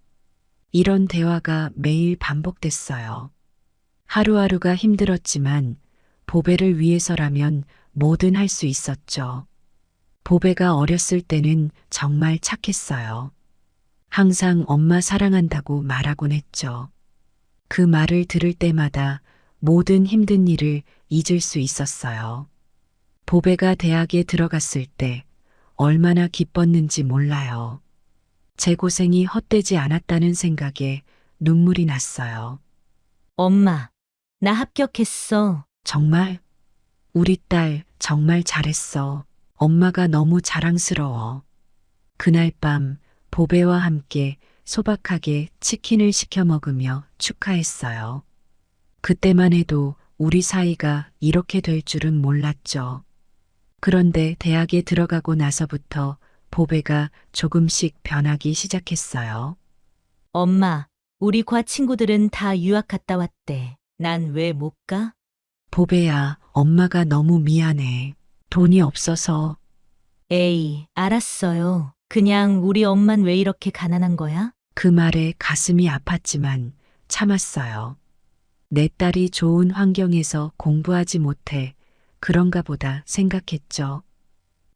이런 대화가 매일 반복됐어요. 하루하루가 힘들었지만 보배를 위해서라면 뭐든 할 수 있었죠. 보배가 어렸을 때는 정말 착했어요. 항상 엄마 사랑한다고 말하곤 했죠. 그 말을 들을 때마다 모든 힘든 일을 잊을 수 있었어요. 보배가 대학에 들어갔을 때 얼마나 기뻤는지 몰라요. 제 고생이 헛되지 않았다는 생각에 눈물이 났어요. 엄마, 나 합격했어. 정말? 우리 딸 정말 잘했어. 엄마가 너무 자랑스러워. 그날 밤 보배와 함께 소박하게 치킨을 시켜 먹으며 축하했어요. 그때만 해도 우리 사이가 이렇게 될 줄은 몰랐죠. 그런데 대학에 들어가고 나서부터 보배가 조금씩 변하기 시작했어요. 엄마, 우리 과 친구들은 다 유학 갔다 왔대. 난 왜 못 가? 보배야, 엄마가 너무 미안해. 돈이 없어서. 에이, 알았어요. 그냥 우리 엄만 왜 이렇게 가난한 거야? 그 말에 가슴이 아팠지만 참았어요. 내 딸이 좋은 환경에서 공부하지 못해 그런가 보다 생각했죠.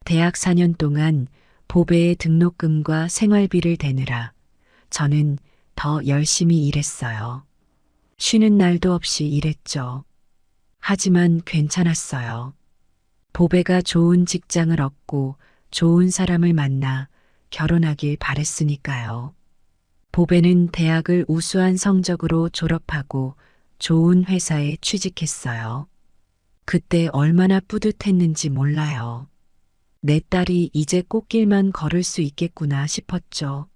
대학 4년 동안 보배의 등록금과 생활비를 대느라 저는 더 열심히 일했어요. 쉬는 날도 없이 일했죠. 하지만 괜찮았어요. 보배가 좋은 직장을 얻고 좋은 사람을 만나 결혼하길 바랬으니까요. 보배는 대학을 우수한 성적으로 졸업하고 좋은 회사에 취직했어요. 그때 얼마나 뿌듯했는지 몰라요. 내 딸이 이제 꽃길만 걸을 수 있겠구나 싶었죠.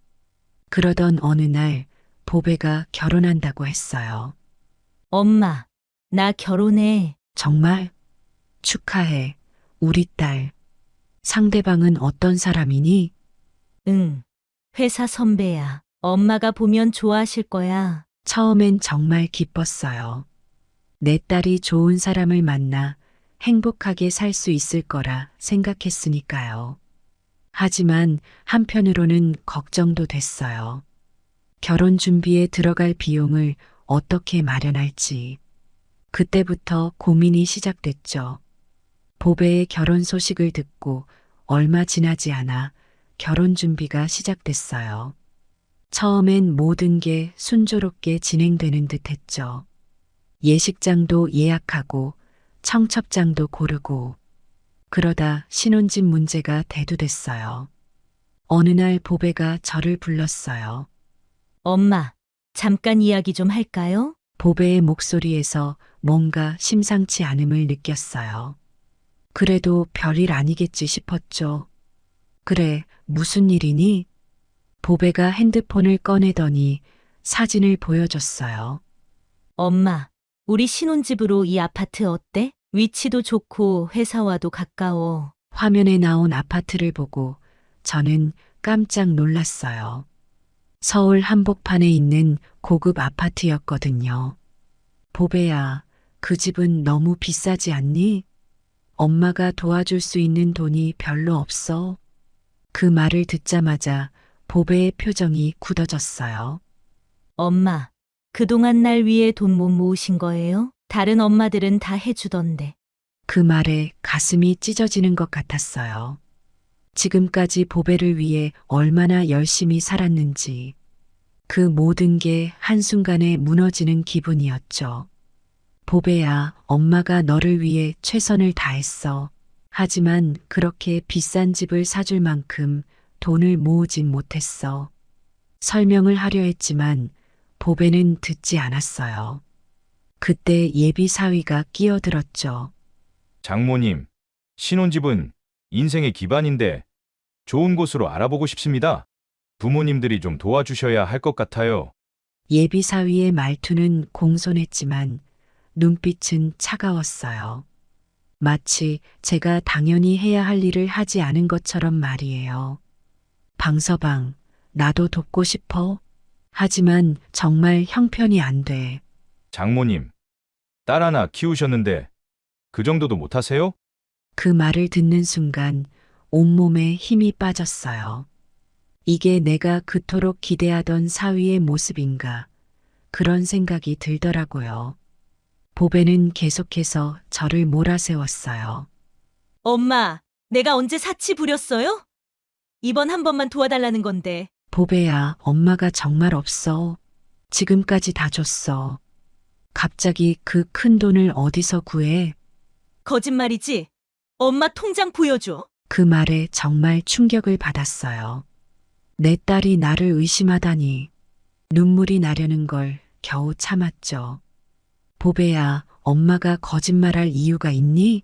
그러던 어느 날 보배가 결혼한다고 했어요. 엄마, 나 결혼해. 정말? 축하해. 우리 딸. 상대방은 어떤 사람이니? 응. 회사 선배야. 엄마가 보면 좋아하실 거야. 처음엔 정말 기뻤어요. 내 딸이 좋은 사람을 만나 행복하게 살 수 있을 거라 생각했으니까요. 하지만 한편으로는 걱정도 됐어요. 결혼 준비에 들어갈 비용을 어떻게 마련할지. 그때부터 고민이 시작됐죠. 보배의 결혼 소식을 듣고 얼마 지나지 않아 결혼 준비가 시작됐어요. 처음엔 모든 게 순조롭게 진행되는 듯 했죠. 예식장도 예약하고 청첩장도 고르고 그러다 신혼집 문제가 대두됐어요. 어느 날 보배가 저를 불렀어요. 엄마, 잠깐 이야기 좀 할까요? 보배의 목소리에서 뭔가 심상치 않음을 느꼈어요. 그래도 별일 아니겠지 싶었죠. 그래, 무슨 일이니? 보배가 핸드폰을 꺼내더니 사진을 보여줬어요. 엄마, 우리 신혼집으로 이 아파트 어때? 위치도 좋고 회사와도 가까워. 화면에 나온 아파트를 보고 저는 깜짝 놀랐어요. 서울 한복판에 있는 고급 아파트였거든요. 보배야, 그 집은 너무 비싸지 않니? 엄마가 도와줄 수 있는 돈이 별로 없어. 그 말을 듣자마자 보배의 표정이 굳어졌어요. 엄마, 그동안 날 위해 돈 못 모으신 거예요? 다른 엄마들은 다 해주던데. 그 말에 가슴이 찢어지는 것 같았어요. 지금까지 보배를 위해 얼마나 열심히 살았는지, 그 모든 게 한순간에 무너지는 기분이었죠. 보배야, 엄마가 너를 위해 최선을 다했어. 하지만 그렇게 비싼 집을 사줄 만큼 돈을 모으진 못했어. 설명을 하려 했지만 보배는 듣지 않았어요. 그때 예비 사위가 끼어들었죠. 장모님, 신혼집은 인생의 기반인데 좋은 곳으로 알아보고 싶습니다. 부모님들이 좀 도와주셔야 할 것 같아요. 예비 사위의 말투는 공손했지만 눈빛은 차가웠어요. 마치 제가 당연히 해야 할 일을 하지 않은 것처럼 말이에요. 방서방, 나도 돕고 싶어. 하지만 정말 형편이 안 돼. 장모님, 딸 하나 키우셨는데 그 정도도 못하세요? 그 말을 듣는 순간 온몸에 힘이 빠졌어요. 이게 내가 그토록 기대하던 사위의 모습인가? 그런 생각이 들더라고요. 보배는 계속해서 저를 몰아세웠어요. 엄마, 내가 언제 사치 부렸어요? 이번 한 번만 도와달라는 건데. 보배야, 엄마가 정말 없어. 지금까지 다 줬어. 갑자기 그 큰 돈을 어디서 구해? 거짓말이지? 엄마 통장 보여줘. 그 말에 정말 충격을 받았어요. 내 딸이 나를 의심하다니. 눈물이 나려는 걸 겨우 참았죠. 보배야, 엄마가 거짓말할 이유가 있니?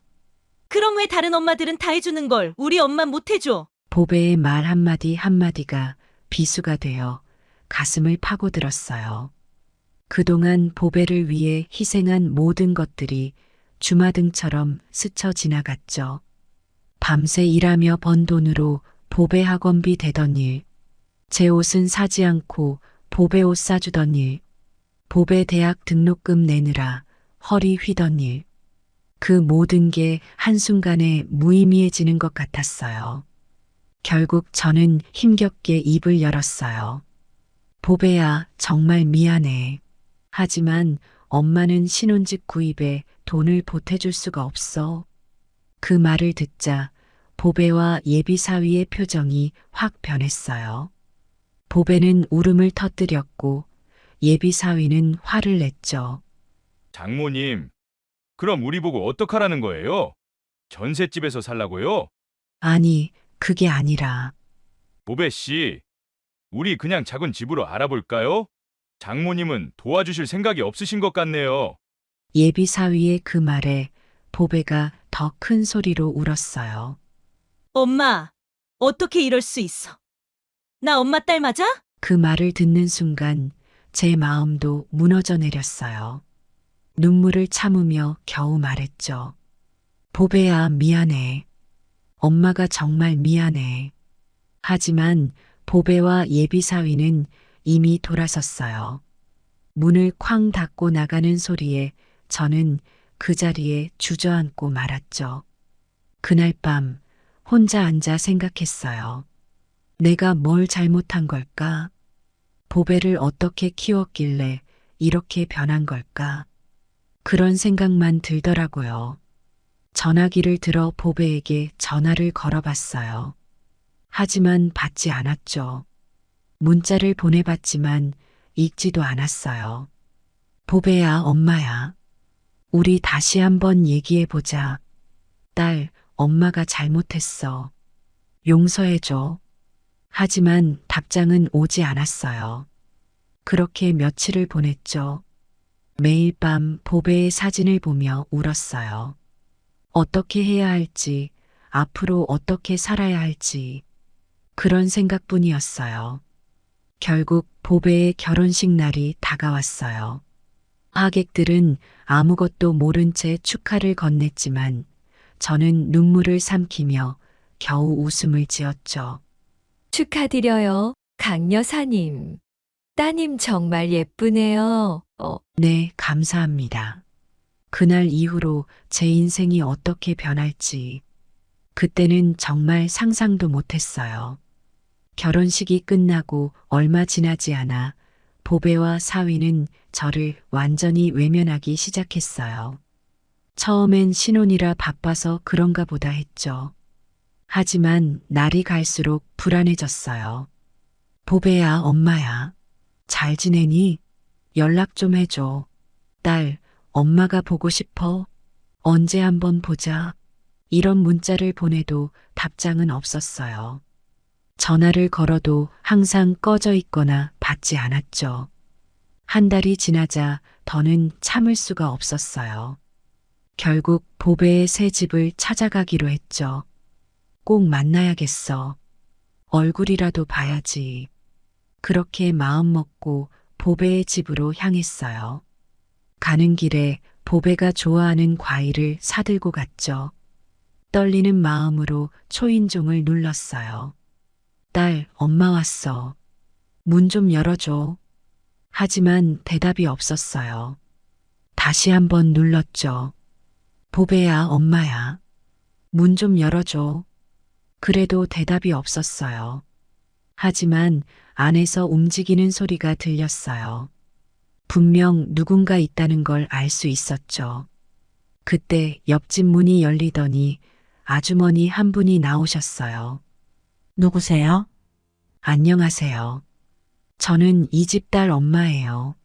그럼 왜 다른 엄마들은 다 해주는 걸 우리 엄만 못 해줘? 보배의 말 한마디 한마디가 비수가 되어 가슴을 파고들었어요. 그동안 보배를 위해 희생한 모든 것들이 주마등처럼 스쳐 지나갔죠. 밤새 일하며 번 돈으로 보배 학원비 대던 일, 제 옷은 사지 않고 보배 옷 사주던 일, 보배 대학 등록금 내느라 허리 휘던 일, 그 모든 게 한순간에 무의미해지는 것 같았어요. 결국 저는 힘겹게 입을 열었어요. 보배야, 정말 미안해. 하지만 엄마는 신혼집 구입에 돈을 보태줄 수가 없어. 그 말을 듣자 보배와 예비 사위의 표정이 확 변했어요. 보배는 울음을 터뜨렸고 예비 사위는 화를 냈죠. 장모님, 그럼 우리 보고 어떡하라는 거예요? 전셋집에서 살라고요? 아니, 그게 아니라 보배 씨, 우리 그냥 작은 집으로 알아볼까요? 장모님은 도와주실 생각이 없으신 것 같네요. 예비 사위의 그 말에 보배가 더 큰 소리로 울었어요. 엄마, 어떻게 이럴 수 있어? 나 엄마 딸 맞아? 그 말을 듣는 순간 제 마음도 무너져 내렸어요. 눈물을 참으며 겨우 말했죠. 보배야, 미안해. 엄마가 정말 미안해. 하지만 보배와 예비 사위는 이미 돌아섰어요. 문을 쾅 닫고 나가는 소리에 저는 그 자리에 주저앉고 말았죠. 그날 밤 혼자 앉아 생각했어요. 내가 뭘 잘못한 걸까? 보배를 어떻게 키웠길래 이렇게 변한 걸까? 그런 생각만 들더라고요. 전화기를 들어 보배에게 전화를 걸어봤어요. 하지만 받지 않았죠. 문자를 보내봤지만 읽지도 않았어요. 보배야, 엄마야. 우리 다시 한번 얘기해보자. 딸, 엄마가 잘못했어. 용서해줘. 하지만 답장은 오지 않았어요. 그렇게 며칠을 보냈죠. 매일 밤 보배의 사진을 보며 울었어요. 어떻게 해야 할지, 앞으로 어떻게 살아야 할지, 그런 생각뿐이었어요. 결국 보배의 결혼식 날이 다가왔어요. 하객들은 아무것도 모른 채 축하를 건넸지만 저는 눈물을 삼키며 겨우 웃음을 지었죠. 축하드려요, 강 여사님. 따님 정말 예쁘네요. 네, 감사합니다. 그날 이후로 제 인생이 어떻게 변할지 그때는 정말 상상도 못했어요. 결혼식이 끝나고 얼마 지나지 않아 보배와 사위는 저를 완전히 외면하기 시작했어요. 처음엔 신혼이라 바빠서 그런가 보다 했죠. 하지만 날이 갈수록 불안해졌어요. 보배야, 엄마야. 잘 지내니? 연락 좀 해줘. 딸, 엄마가 보고 싶어. 언제 한번 보자. 이런 문자를 보내도 답장은 없었어요. 전화를 걸어도 항상 꺼져 있거나 받지 않았죠. 한 달이 지나자 더는 참을 수가 없었어요. 결국 보배의 새 집을 찾아가기로 했죠. 꼭 만나야겠어. 얼굴이라도 봐야지. 그렇게 마음먹고 보배의 집으로 향했어요. 가는 길에 보배가 좋아하는 과일을 사들고 갔죠. 떨리는 마음으로 초인종을 눌렀어요. 딸, 엄마 왔어. 문 좀 열어줘. 하지만 대답이 없었어요. 다시 한번 눌렀죠. 보배야, 엄마야. 문 좀 열어줘. 그래도 대답이 없었어요. 하지만 안에서 움직이는 소리가 들렸어요. 분명 누군가 있다는 걸 알 수 있었죠. 그때 옆집 문이 열리더니 아주머니 한 분이 나오셨어요. 누구세요? 안녕하세요. 저는 이 집 딸 엄마예요.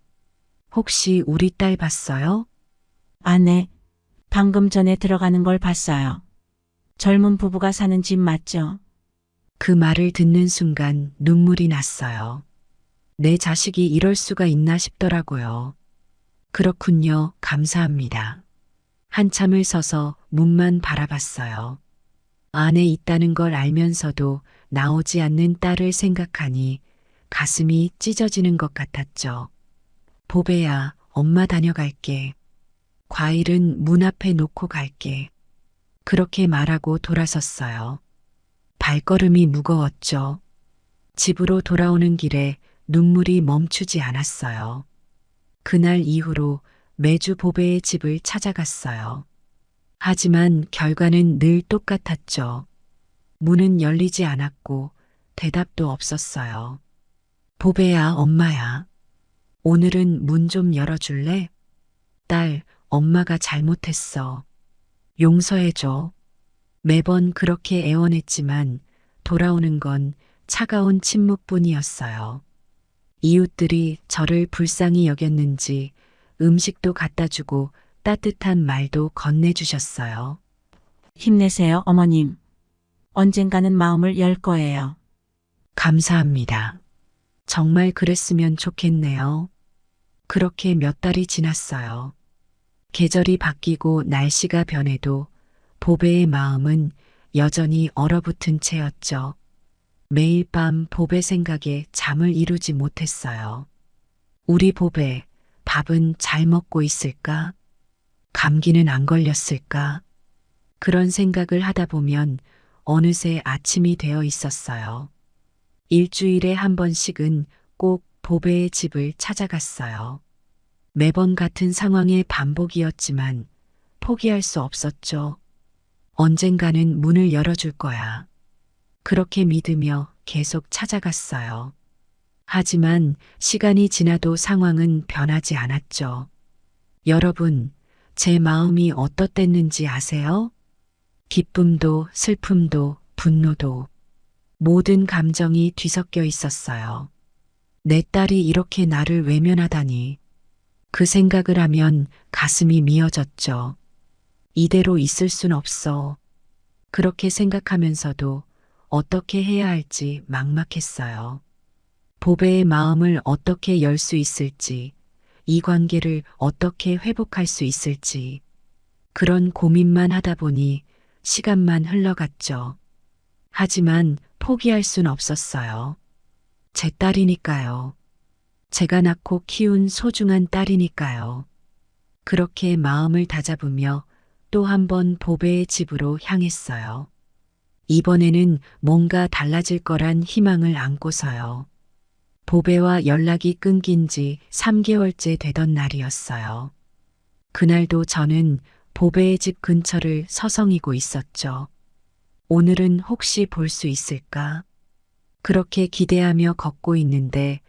혹시 우리 딸 봤어요? 아네. 방금 전에 들어가는 걸 봤어요. 젊은 부부가 사는 집 맞죠? 그 말을 듣는 순간 눈물이 났어요. 내 자식이 이럴 수가 있나 싶더라고요. 그렇군요. 감사합니다. 한참을 서서 문만 바라봤어요. 안에 있다는 걸 알면서도 나오지 않는 딸을 생각하니 가슴이 찢어지는 것 같았죠. 보배야, 엄마 다녀갈게. 과일은 문 앞에 놓고 갈게. 그렇게 말하고 돌아섰어요. 발걸음이 무거웠죠. 집으로 돌아오는 길에 눈물이 멈추지 않았어요. 그날 이후로 매주 보배의 집을 찾아갔어요. 하지만 결과는 늘 똑같았죠. 문은 열리지 않았고 대답도 없었어요. 보배야, 엄마야. 오늘은 문 좀 열어줄래? 딸, 엄마가 잘못했어. 용서해줘. 매번 그렇게 애원했지만 돌아오는 건 차가운 침묵뿐이었어요. 이웃들이 저를 불쌍히 여겼는지 음식도 갖다 주고 따뜻한 말도 건네주셨어요. 힘내세요, 어머님. 언젠가는 마음을 열 거예요. 감사합니다. 정말 그랬으면 좋겠네요. 그렇게 몇 달이 지났어요. 계절이 바뀌고 날씨가 변해도 보배의 마음은 여전히 얼어붙은 채였죠. 매일 밤 보배 생각에 잠을 이루지 못했어요. 우리 보배, 밥은 잘 먹고 있을까? 감기는 안 걸렸을까? 그런 생각을 하다 보면 어느새 아침이 되어 있었어요. 일주일에 한 번씩은 꼭 보배의 집을 찾아갔어요. 매번 같은 상황의 반복이었지만 포기할 수 없었죠. 언젠가는 문을 열어줄 거야. 그렇게 믿으며 계속 찾아갔어요. 하지만 시간이 지나도 상황은 변하지 않았죠. 여러분, 제 마음이 어떻댔는지 아세요? 기쁨도 슬픔도 분노도 모든 감정이 뒤섞여 있었어요. 내 딸이 이렇게 나를 외면하다니. 그 생각을 하면 가슴이 미어졌죠. 이대로 있을 순 없어. 그렇게 생각하면서도 어떻게 해야 할지 막막했어요. 보배의 마음을 어떻게 열 수 있을지, 이 관계를 어떻게 회복할 수 있을지, 그런 고민만 하다 보니 시간만 흘러갔죠. 하지만 포기할 순 없었어요. 제 딸이니까요. 제가 낳고 키운 소중한 딸이니까요. 그렇게 마음을 다잡으며 또 한 번 보배의 집으로 향했어요. 이번에는 뭔가 달라질 거란 희망을 안고서요. 보배와 연락이 끊긴 지 3개월째 되던 날이었어요. 그날도 저는 보배의 집 근처를 서성이고 있었죠. 오늘은 혹시 볼 수 있을까? 그렇게 기대하며 걷고 있는데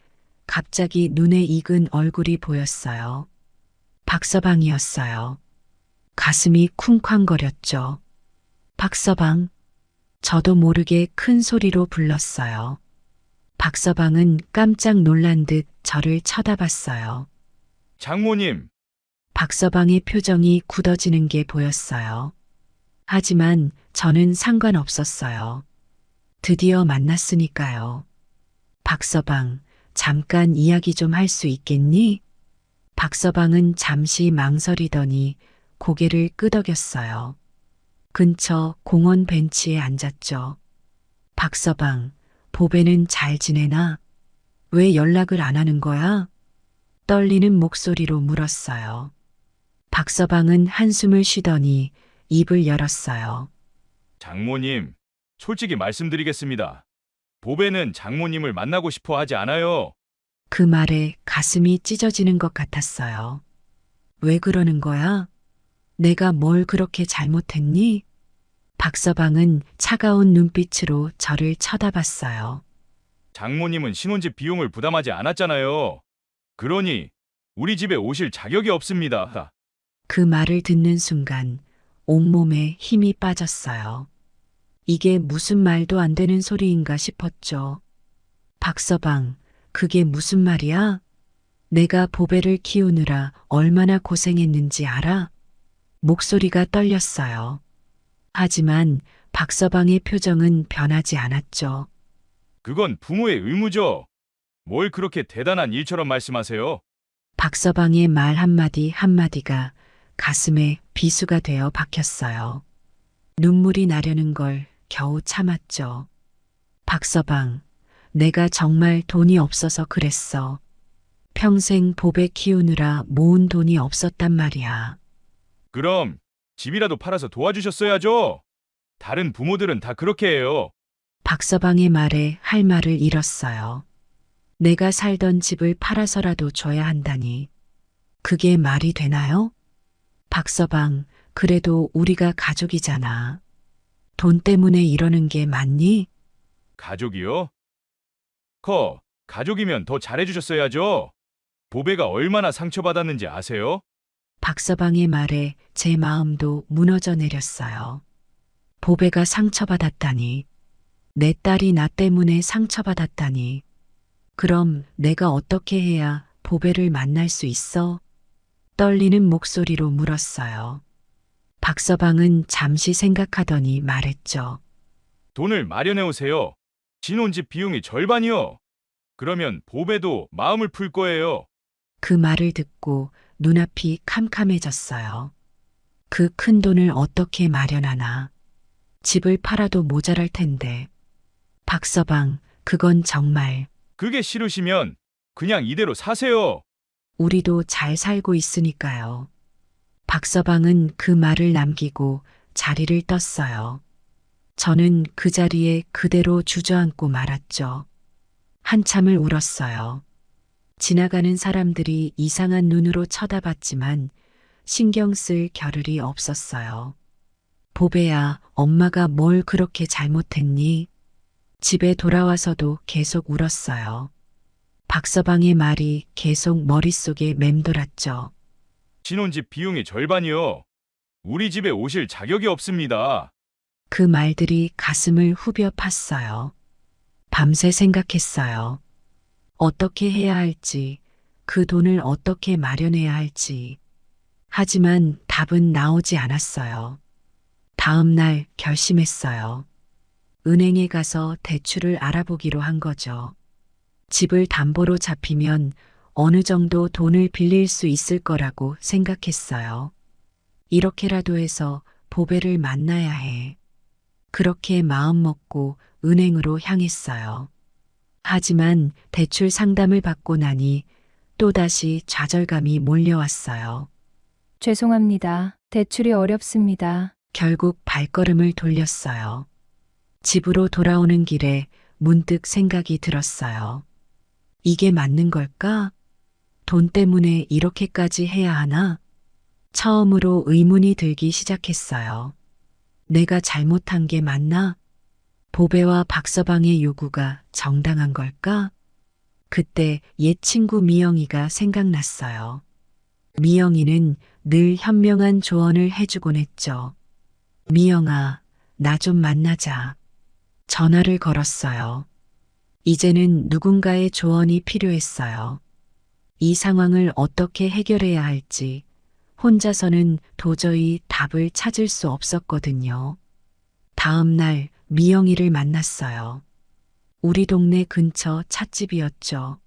갑자기 눈에 익은 얼굴이 보였어요. 박서방이었어요. 가슴이 쿵쾅거렸죠. 박서방. 저도 모르게 큰 소리로 불렀어요. 박서방은 깜짝 놀란 듯 저를 쳐다봤어요. 장모님, 박서방의 표정이 굳어지는 게 보였어요. 하지만 저는 상관없었어요. 드디어 만났으니까요. 박서방, 잠깐 이야기 좀 할 수 있겠니? 박서방은 잠시 망설이더니 고개를 끄덕였어요. 근처 공원 벤치에 앉았죠. 박서방, 보배는 잘 지내나? 왜 연락을 안 하는 거야? 떨리는 목소리로 물었어요. 박서방은 한숨을 쉬더니 입을 열었어요. 장모님, 솔직히 말씀드리겠습니다. 보배는 장모님을 만나고 싶어 하지 않아요. 그 말에 가슴이 찢어지는 것 같았어요. 왜 그러는 거야? 내가 뭘 그렇게 잘못했니? 박서방은 차가운 눈빛으로 저를 쳐다봤어요. 장모님은 신혼집 비용을 부담하지 않았잖아요. 그러니 우리 집에 오실 자격이 없습니다. 그 말을 듣는 순간 온몸에 힘이 빠졌어요. 이게 무슨 말도 안 되는 소리인가 싶었죠. 박서방, 그게 무슨 말이야? 내가 보배를 키우느라 얼마나 고생했는지 알아? 목소리가 떨렸어요. 하지만 박서방의 표정은 변하지 않았죠. 그건 부모의 의무죠. 뭘 그렇게 대단한 일처럼 말씀하세요? 박서방의 말 한마디 한마디가 가슴에 비수가 되어 박혔어요. 눈물이 나려는 걸 겨우 참았죠. 박서방, 내가 정말 돈이 없어서 그랬어. 평생 보배 키우느라 모은 돈이 없었단 말이야. 그럼 집이라도 팔아서 도와주셨어야죠. 다른 부모들은 다 그렇게 해요. 박서방의 말에 할 말을 잃었어요. 내가 살던 집을 팔아서라도 줘야 한다니. 그게 말이 되나요? 박서방, 그래도 우리가 가족이잖아. 돈 때문에 이러는 게 맞니? 가족이요? 가족이면 더 잘해주셨어야죠. 보배가 얼마나 상처받았는지 아세요? 박서방의 말에 제 마음도 무너져 내렸어요. 보배가 상처받았다니. 내 딸이 나 때문에 상처받았다니. 그럼 내가 어떻게 해야 보배를 만날 수 있어? 떨리는 목소리로 물었어요. 박서방은 잠시 생각하더니 말했죠. 돈을 마련해 오세요. 신혼집 비용이 절반이요. 그러면 보배도 마음을 풀 거예요. 그 말을 듣고 눈앞이 캄캄해졌어요. 그 큰 돈을 어떻게 마련하나. 집을 팔아도 모자랄 텐데. 박서방, 그건 정말. 그게 싫으시면 그냥 이대로 사세요. 우리도 잘 살고 있으니까요. 박서방은 그 말을 남기고 자리를 떴어요. 저는 그 자리에 그대로 주저앉고 말았죠. 한참을 울었어요. 지나가는 사람들이 이상한 눈으로 쳐다봤지만 신경 쓸 겨를이 없었어요. 보배야, 엄마가 뭘 그렇게 잘못했니? 집에 돌아와서도 계속 울었어요. 박서방의 말이 계속 머릿속에 맴돌았죠. 신혼집 비용이 절반이요. 우리 집에 오실 자격이 없습니다. 그 말들이 가슴을 후벼 팠어요. 밤새 생각했어요. 어떻게 해야 할지, 그 돈을 어떻게 마련해야 할지. 하지만 답은 나오지 않았어요. 다음 날 결심했어요. 은행에 가서 대출을 알아보기로 한 거죠. 집을 담보로 잡히면 어느 정도 돈을 빌릴 수 있을 거라고 생각했어요. 이렇게라도 해서 보배를 만나야 해. 그렇게 마음먹고 은행으로 향했어요. 하지만 대출 상담을 받고 나니 또다시 좌절감이 몰려왔어요. 죄송합니다. 대출이 어렵습니다. 결국 발걸음을 돌렸어요. 집으로 돌아오는 길에 문득 생각이 들었어요. 이게 맞는 걸까? 돈 때문에 이렇게까지 해야 하나? 처음으로 의문이 들기 시작했어요. 내가 잘못한 게 맞나? 보배와 박서방의 요구가 정당한 걸까? 그때 옛 친구 미영이가 생각났어요. 미영이는 늘 현명한 조언을 해주곤 했죠. 미영아, 나 좀 만나자. 전화를 걸었어요. 이제는 누군가의 조언이 필요했어요. 이 상황을 어떻게 해결해야 할지, 혼자서는 도저히 답을 찾을 수 없었거든요. 다음 날 미영이를 만났어요. 우리 동네 근처 찻집이었죠.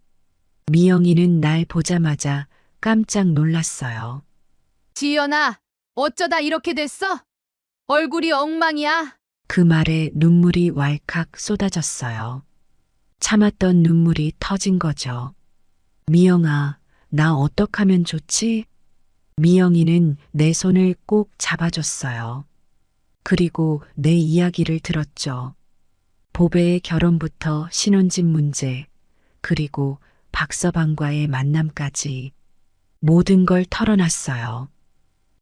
미영이는 날 보자마자 깜짝 놀랐어요. 지연아, 어쩌다 이렇게 됐어? 얼굴이 엉망이야. 그 말에 눈물이 왈칵 쏟아졌어요. 참았던 눈물이 터진 거죠. 미영아, 나 어떡하면 좋지? 미영이는 내 손을 꼭 잡아줬어요. 그리고 내 이야기를 들었죠. 보배의 결혼부터 신혼집 문제, 그리고 박서방과의 만남까지 모든 걸 털어놨어요.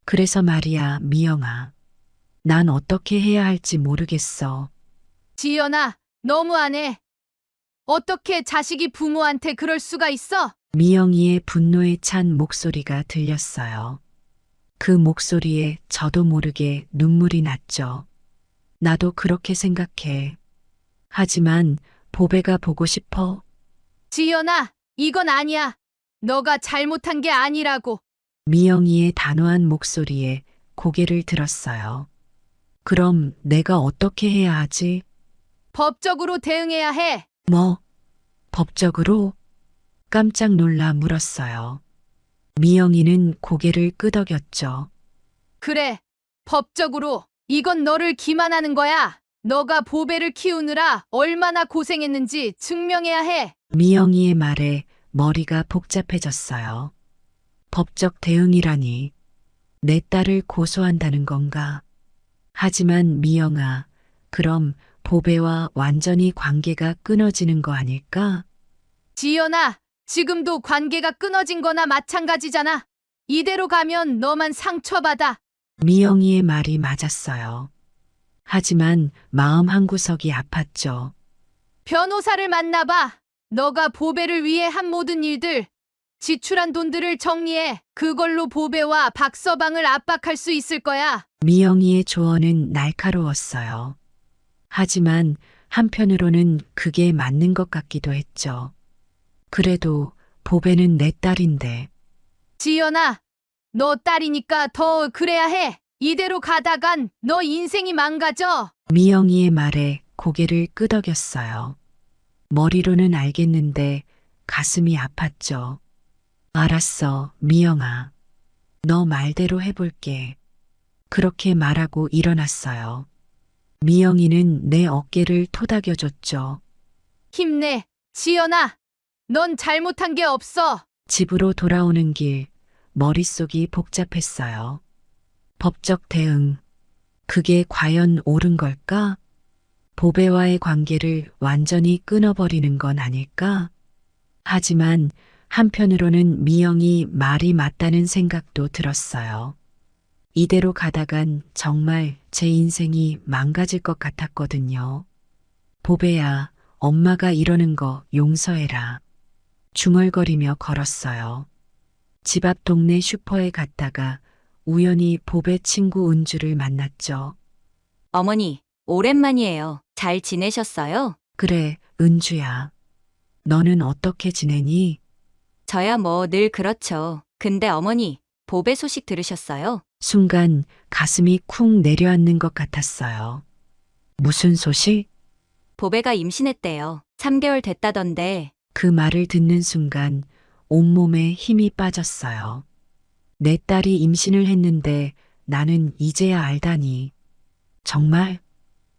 그래서 말이야, 미영아. 난 어떻게 해야 할지 모르겠어. 지연아, 너무하네. 어떻게 자식이 부모한테 그럴 수가 있어? 미영이의 분노에 찬 목소리가 들렸어요. 그 목소리에 저도 모르게 눈물이 났죠. 나도 그렇게 생각해. 하지만 보배가 보고 싶어. 지연아, 이건 아니야. 너가 잘못한 게 아니라고. 미영이의 단호한 목소리에 고개를 들었어요. 그럼 내가 어떻게 해야 하지? 법적으로 대응해야 해. 뭐? 법적으로? 깜짝 놀라 물었어요. 미영이는 고개를 끄덕였죠. 그래, 법적으로. 이건 너를 기만하는 거야. 너가 보배를 키우느라 얼마나 고생했는지 증명해야 해. 미영이의 말에 머리가 복잡해졌어요. 법적 대응이라니. 내 딸을 고소한다는 건가? 하지만 미영아, 그럼 보배와 완전히 관계가 끊어지는 거 아닐까? 지연아, 지금도 관계가 끊어진 거나 마찬가지잖아. 이대로 가면 너만 상처받아. 미영이의 말이 맞았어요. 하지만 마음 한구석이 아팠죠. 변호사를 만나봐. 너가 보배를 위해 한 모든 일들, 지출한 돈들을 정리해. 그걸로 보배와 박서방을 압박할 수 있을 거야. 미영이의 조언은 날카로웠어요. 하지만 한편으로는 그게 맞는 것 같기도 했죠. 그래도 보배는 내 딸인데. 지연아, 너 딸이니까 더 그래야 해. 이대로 가다간 너 인생이 망가져. 미영이의 말에 고개를 끄덕였어요. 머리로는 알겠는데 가슴이 아팠죠. 알았어, 미영아. 너 말대로 해볼게. 그렇게 말하고 일어났어요. 미영이는 내 어깨를 토닥여줬죠. 힘내, 지연아. 넌 잘못한 게 없어. 집으로 돌아오는 길, 머릿속이 복잡했어요. 법적 대응. 그게 과연 옳은 걸까? 보배와의 관계를 완전히 끊어버리는 건 아닐까? 하지만 한편으로는 미영이 말이 맞다는 생각도 들었어요. 이대로 가다간 정말 제 인생이 망가질 것 같았거든요. 보배야, 엄마가 이러는 거 용서해라. 중얼거리며 걸었어요. 집 앞 동네 슈퍼에 갔다가 우연히 보배 친구 은주를 만났죠. 어머니, 오랜만이에요. 잘 지내셨어요? 그래, 은주야. 너는 어떻게 지내니? 저야 뭐 늘 그렇죠. 근데 어머니, 보배 소식 들으셨어요? 순간 가슴이 쿵 내려앉는 것 같았어요. 무슨 소식? 보배가 임신했대요. 3개월 됐다던데. 그 말을 듣는 순간 온몸에 힘이 빠졌어요. 내 딸이 임신을 했는데 나는 이제야 알다니. 정말?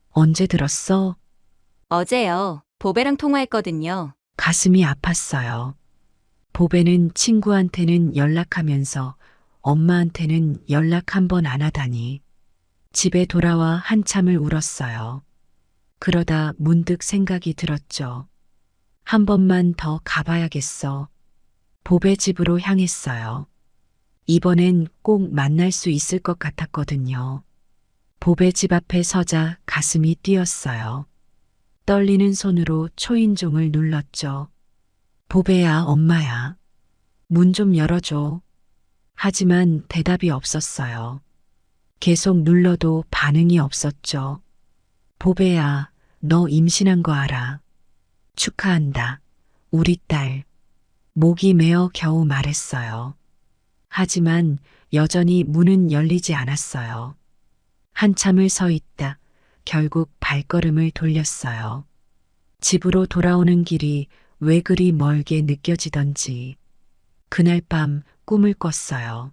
언제 들었어? 어제요. 보배랑 통화했거든요. 가슴이 아팠어요. 보배는 친구한테는 연락하면서 엄마한테는 연락 한 번 안 하다니. 집에 돌아와 한참을 울었어요. 그러다 문득 생각이 들었죠. 한 번만 더 가봐야겠어. 보배 집으로 향했어요. 이번엔 꼭 만날 수 있을 것 같았거든요. 보배 집 앞에 서자 가슴이 뛰었어요. 떨리는 손으로 초인종을 눌렀죠. 보배야, 엄마야. 문 좀 열어줘. 하지만 대답이 없었어요. 계속 눌러도 반응이 없었죠. 보배야, 너 임신한 거 알아. 축하한다. 우리 딸. 목이 메어 겨우 말했어요. 하지만 여전히 문은 열리지 않았어요. 한참을 서 있다 결국 발걸음을 돌렸어요. 집으로 돌아오는 길이 왜 그리 멀게 느껴지던지 그날 밤 꿈을 꿨어요.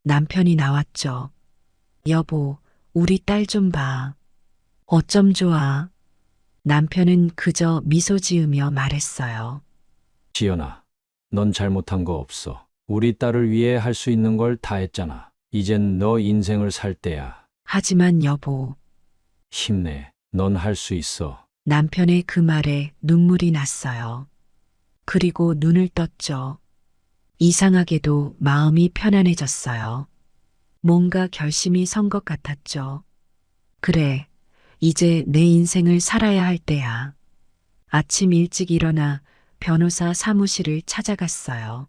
남편이 나왔죠. 여보, 우리 딸 좀 봐. 어쩜 좋아. 남편은 그저 미소 지으며 말했어요. 지연아, 넌 잘못한 거 없어. 우리 딸을 위해 할 수 있는 걸 다 했잖아. 이젠 너 인생을 살 때야. 하지만 여보, 힘내. 넌 할 수 있어. 남편의 그 말에 눈물이 났어요. 그리고 눈을 떴죠. 이상하게도 마음이 편안해졌어요. 뭔가 결심이 선 것 같았죠. 그래, 이제 내 인생을 살아야 할 때야. 아침 일찍 일어나 변호사 사무실을 찾아갔어요.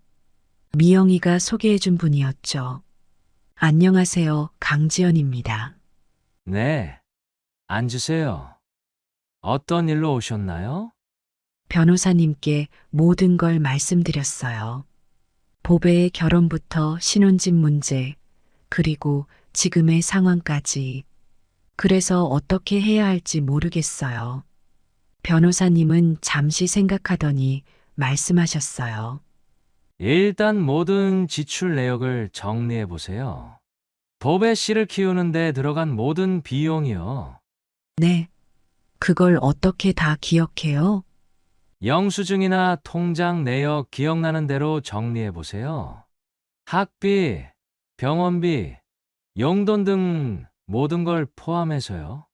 미영이가 소개해준 분이었죠. 안녕하세요, 강지연입니다. 네. 앉으세요. 어떤 일로 오셨나요? 변호사님께 모든 걸 말씀드렸어요. 보배의 결혼부터 신혼집 문제, 그리고 지금의 상황까지. 그래서 어떻게 해야 할지 모르겠어요. 변호사님은 잠시 생각하더니 말씀하셨어요. 일단 모든 지출 내역을 정리해 보세요. 보배 씨를 키우는 데 들어간 모든 비용이요. 네. 그걸 어떻게 다 기억해요? 영수증이나 통장 내역 기억나는 대로 정리해 보세요. 학비, 병원비, 용돈 등 모든 걸 포함해서요.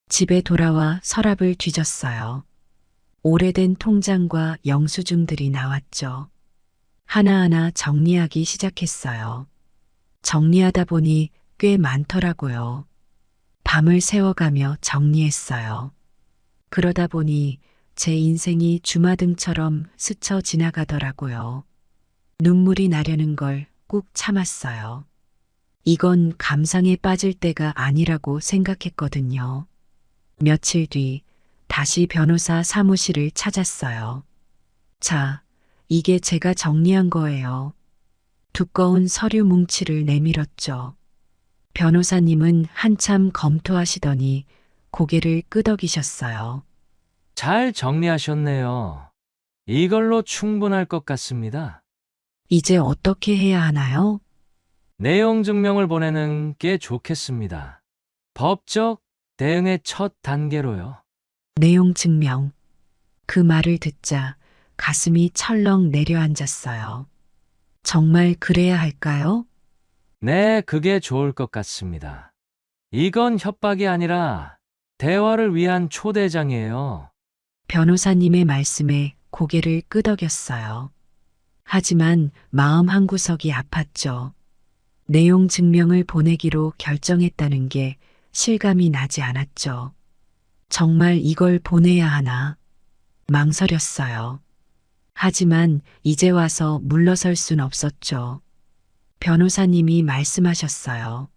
집에 돌아와 서랍을 뒤졌어요. 오래된 통장과 영수증들이 나왔죠. 하나하나 정리하기 시작했어요. 정리하다 보니 꽤 많더라고요. 밤을 새워가며 정리했어요. 그러다 보니 제 인생이 주마등처럼 스쳐 지나가더라고요. 눈물이 나려는 걸 꾹 참았어요. 이건 감상에 빠질 때가 아니라고 생각했거든요. 며칠 뒤 다시 변호사 사무실을 찾았어요. 자, 이게 제가 정리한 거예요. 두꺼운 서류 뭉치를 내밀었죠. 변호사님은 한참 검토하시더니 고개를 끄덕이셨어요. 잘 정리하셨네요. 이걸로 충분할 것 같습니다. 이제 어떻게 해야 하나요? 내용 증명을 보내는 게 좋겠습니다. 법적 대응의 첫 단계로요. 내용 증명. 그 말을 듣자 가슴이 철렁 내려앉았어요. 정말 그래야 할까요? 네, 그게 좋을 것 같습니다. 이건 협박이 아니라 대화를 위한 초대장이에요. 변호사님의 말씀에 고개를 끄덕였어요. 하지만 마음 한구석이 아팠죠. 내용 증명을 보내기로 결정했다는 게 실감이 나지 않았죠. 정말 이걸 보내야 하나? 망설였어요. 하지만 이제 와서 물러설 순 없었죠. 변호사님이 말씀하셨어요.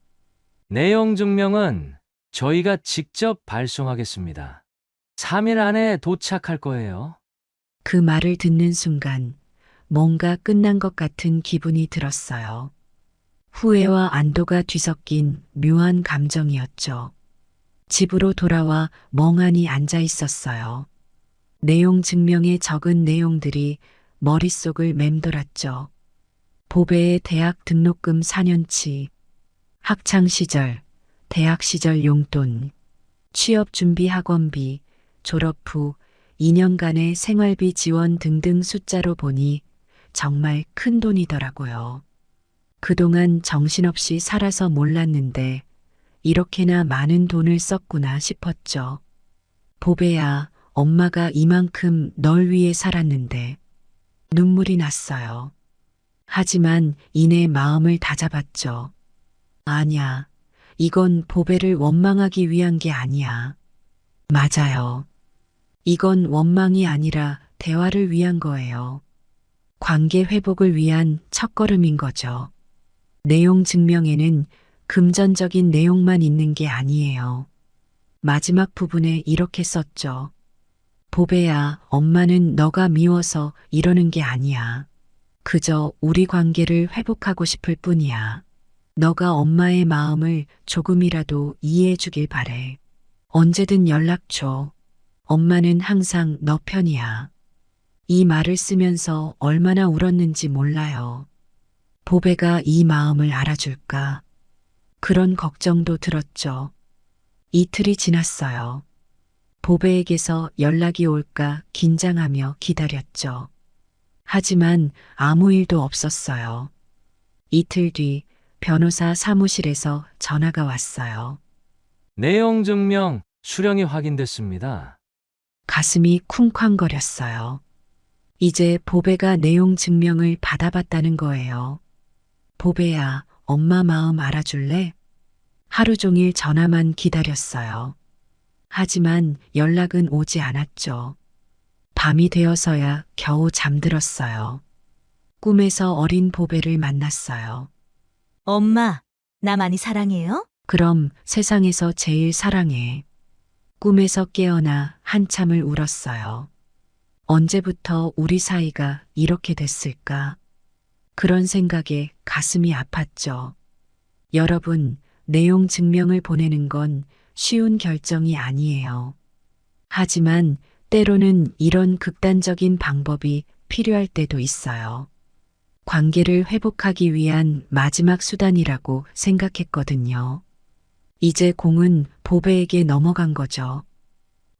내용 증명은 저희가 직접 발송하겠습니다. 3일 안에 도착할 거예요. 그 말을 듣는 순간 뭔가 끝난 것 같은 기분이 들었어요. 후회와 안도가 뒤섞인 묘한 감정이었죠. 집으로 돌아와 멍하니 앉아 있었어요. 내용 증명에 적은 내용들이 머릿속을 맴돌았죠. 보배의 대학 등록금 4년치, 학창시절, 대학시절 용돈, 취업준비 학원비, 졸업 후 2년간의 생활비 지원 등등 숫자로 보니 정말 큰 돈이더라고요. 그동안 정신없이 살아서 몰랐는데 이렇게나 많은 돈을 썼구나 싶었죠. 보배야, 엄마가 이만큼 널 위해 살았는데 눈물이 났어요. 하지만 이내 마음을 다잡았죠. 아니야, 이건 보배를 원망하기 위한 게 아니야. 맞아요. 이건 원망이 아니라 대화를 위한 거예요. 관계 회복을 위한 첫걸음인 거죠. 내용 증명에는 금전적인 내용만 있는 게 아니에요. 마지막 부분에 이렇게 썼죠. 보배야, 엄마는 너가 미워서 이러는 게 아니야. 그저 우리 관계를 회복하고 싶을 뿐이야. 너가 엄마의 마음을 조금이라도 이해해 주길 바래. 언제든 연락 줘. 엄마는 항상 너 편이야. 이 말을 쓰면서 얼마나 울었는지 몰라요. 보배가 이 마음을 알아줄까? 그런 걱정도 들었죠. 이틀이 지났어요. 보배에게서 연락이 올까 긴장하며 기다렸죠. 하지만 아무 일도 없었어요. 이틀 뒤 변호사 사무실에서 전화가 왔어요. 내용 증명 수령이 확인됐습니다. 가슴이 쿵쾅거렸어요. 이제 보배가 내용 증명을 받아봤다는 거예요. 보배야, 엄마 마음 알아줄래? 하루 종일 전화만 기다렸어요. 하지만 연락은 오지 않았죠. 밤이 되어서야 겨우 잠들었어요. 꿈에서 어린 보배를 만났어요. 엄마, 나 많이 사랑해요? 그럼 세상에서 제일 사랑해. 꿈에서 깨어나 한참을 울었어요. 언제부터 우리 사이가 이렇게 됐을까? 그런 생각에 가슴이 아팠죠. 여러분, 내용 증명을 보내는 건 쉬운 결정이 아니에요. 하지만 때로는 이런 극단적인 방법이 필요할 때도 있어요. 관계를 회복하기 위한 마지막 수단이라고 생각했거든요. 이제 공은 보배에게 넘어간 거죠.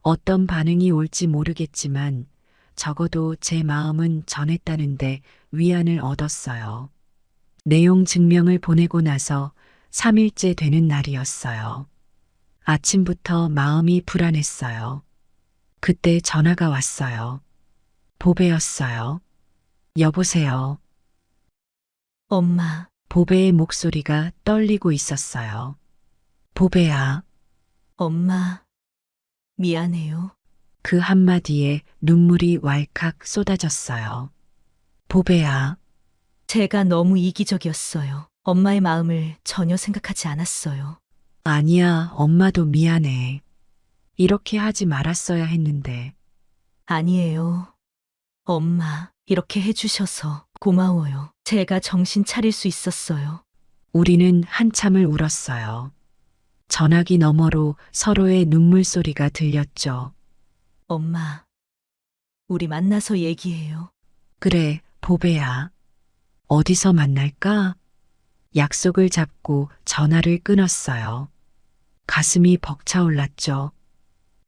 어떤 반응이 올지 모르겠지만 적어도 제 마음은 전했다는데 위안을 얻었어요. 내용 증명을 보내고 나서 3일째 되는 날이었어요. 아침부터 마음이 불안했어요. 그때 전화가 왔어요. 보배였어요. 여보세요. 엄마, 보배의 목소리가 떨리고 있었어요. 보배야. 엄마, 미안해요. 그 한마디에 눈물이 왈칵 쏟아졌어요. 보배야. 제가 너무 이기적이었어요. 엄마의 마음을 전혀 생각하지 않았어요. 아니야, 엄마도 미안해. 이렇게 하지 말았어야 했는데. 아니에요. 엄마, 이렇게 해주셔서 고마워요. 제가 정신 차릴 수 있었어요. 우리는 한참을 울었어요. 전화기 너머로 서로의 눈물 소리가 들렸죠. 엄마, 우리 만나서 얘기해요. 그래, 보배야. 어디서 만날까? 약속을 잡고 전화를 끊었어요. 가슴이 벅차올랐죠.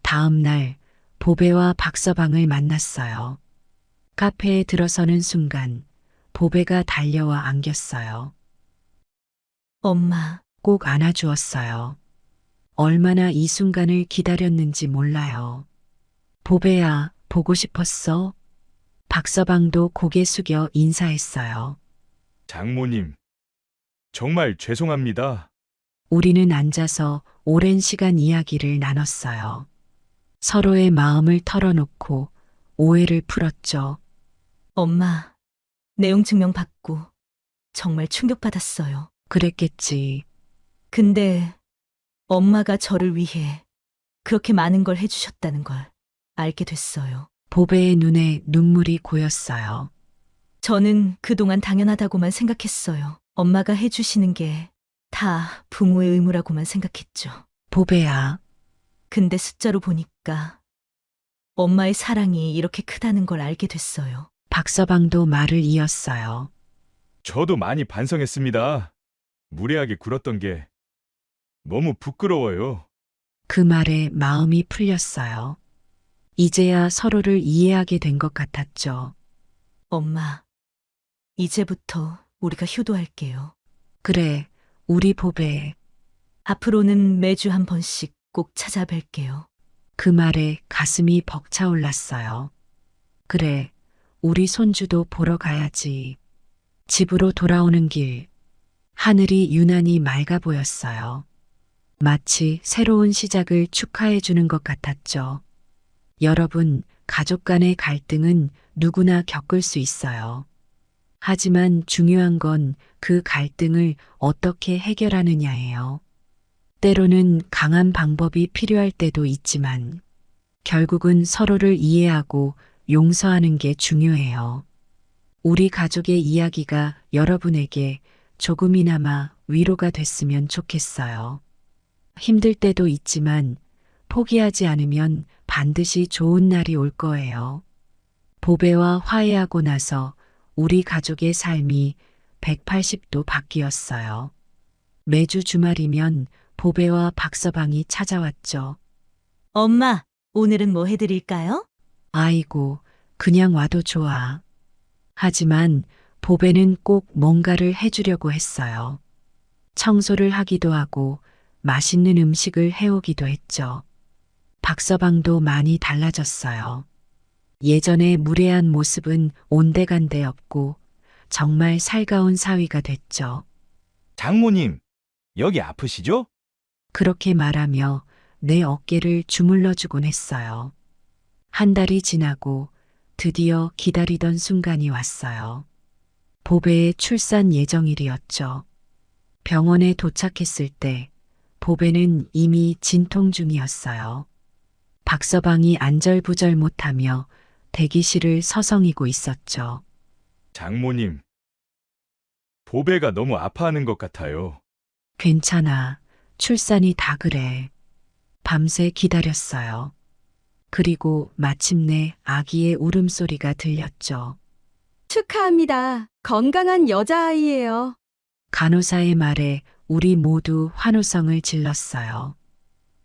다음 날 보배와 박서방을 만났어요. 카페에 들어서는 순간 보배가 달려와 안겼어요. 엄마, 꼭 안아주었어요. 얼마나 이 순간을 기다렸는지 몰라요. 보배야, 보고 싶었어? 박서방도 고개 숙여 인사했어요. 장모님, 정말 죄송합니다. 우리는 앉아서 오랜 시간 이야기를 나눴어요. 서로의 마음을 털어놓고 오해를 풀었죠. 엄마, 내용 증명 받고 정말 충격받았어요. 그랬겠지. 근데 엄마가 저를 위해 그렇게 많은 걸 해주셨다는 걸 알게 됐어요. 보배의 눈에 눈물이 고였어요. 저는 그동안 당연하다고만 생각했어요. 엄마가 해주시는 게 다 부모의 의무라고만 생각했죠. 보배야. 근데 숫자로 보니까 엄마의 사랑이 이렇게 크다는 걸 알게 됐어요. 박서방도 말을 이었어요. 저도 많이 반성했습니다. 무례하게 굴었던 게 너무 부끄러워요. 그 말에 마음이 풀렸어요. 이제야 서로를 이해하게 된 것 같았죠. 엄마, 이제부터 우리가 효도할게요. 그래, 우리 보배. 앞으로는 매주 한 번씩 꼭 찾아뵐게요. 그 말에 가슴이 벅차올랐어요. 그래, 우리 손주도 보러 가야지. 집으로 돌아오는 길, 하늘이 유난히 맑아 보였어요. 마치 새로운 시작을 축하해 주는 것 같았죠. 여러분, 가족 간의 갈등은 누구나 겪을 수 있어요. 하지만 중요한 건 그 갈등을 어떻게 해결하느냐예요. 때로는 강한 방법이 필요할 때도 있지만 결국은 서로를 이해하고 용서하는 게 중요해요. 우리 가족의 이야기가 여러분에게 조금이나마 위로가 됐으면 좋겠어요. 힘들 때도 있지만 포기하지 않으면 반드시 좋은 날이 올 거예요. 보배와 화해하고 나서 우리 가족의 삶이 180도 바뀌었어요. 매주 주말이면 보배와 박서방이 찾아왔죠. 엄마, 오늘은 뭐 해드릴까요? 아이고, 그냥 와도 좋아. 하지만 보배는 꼭 뭔가를 해주려고 했어요. 청소를 하기도 하고 맛있는 음식을 해오기도 했죠. 박서방도 많이 달라졌어요. 예전의 무례한 모습은 온데간데 없고 정말 살가운 사위가 됐죠. 장모님, 여기 아프시죠? 그렇게 말하며 내 어깨를 주물러주곤 했어요. 한 달이 지나고 드디어 기다리던 순간이 왔어요. 보배의 출산 예정일이었죠. 병원에 도착했을 때 보배는 이미 진통 중이었어요. 박서방이 안절부절 못하며 대기실을 서성이고 있었죠. 장모님, 보배가 너무 아파하는 것 같아요. 괜찮아. 출산이 다 그래. 밤새 기다렸어요. 그리고 마침내 아기의 울음소리가 들렸죠. 축하합니다. 건강한 여자아이예요. 간호사의 말에 우리 모두 환호성을 질렀어요.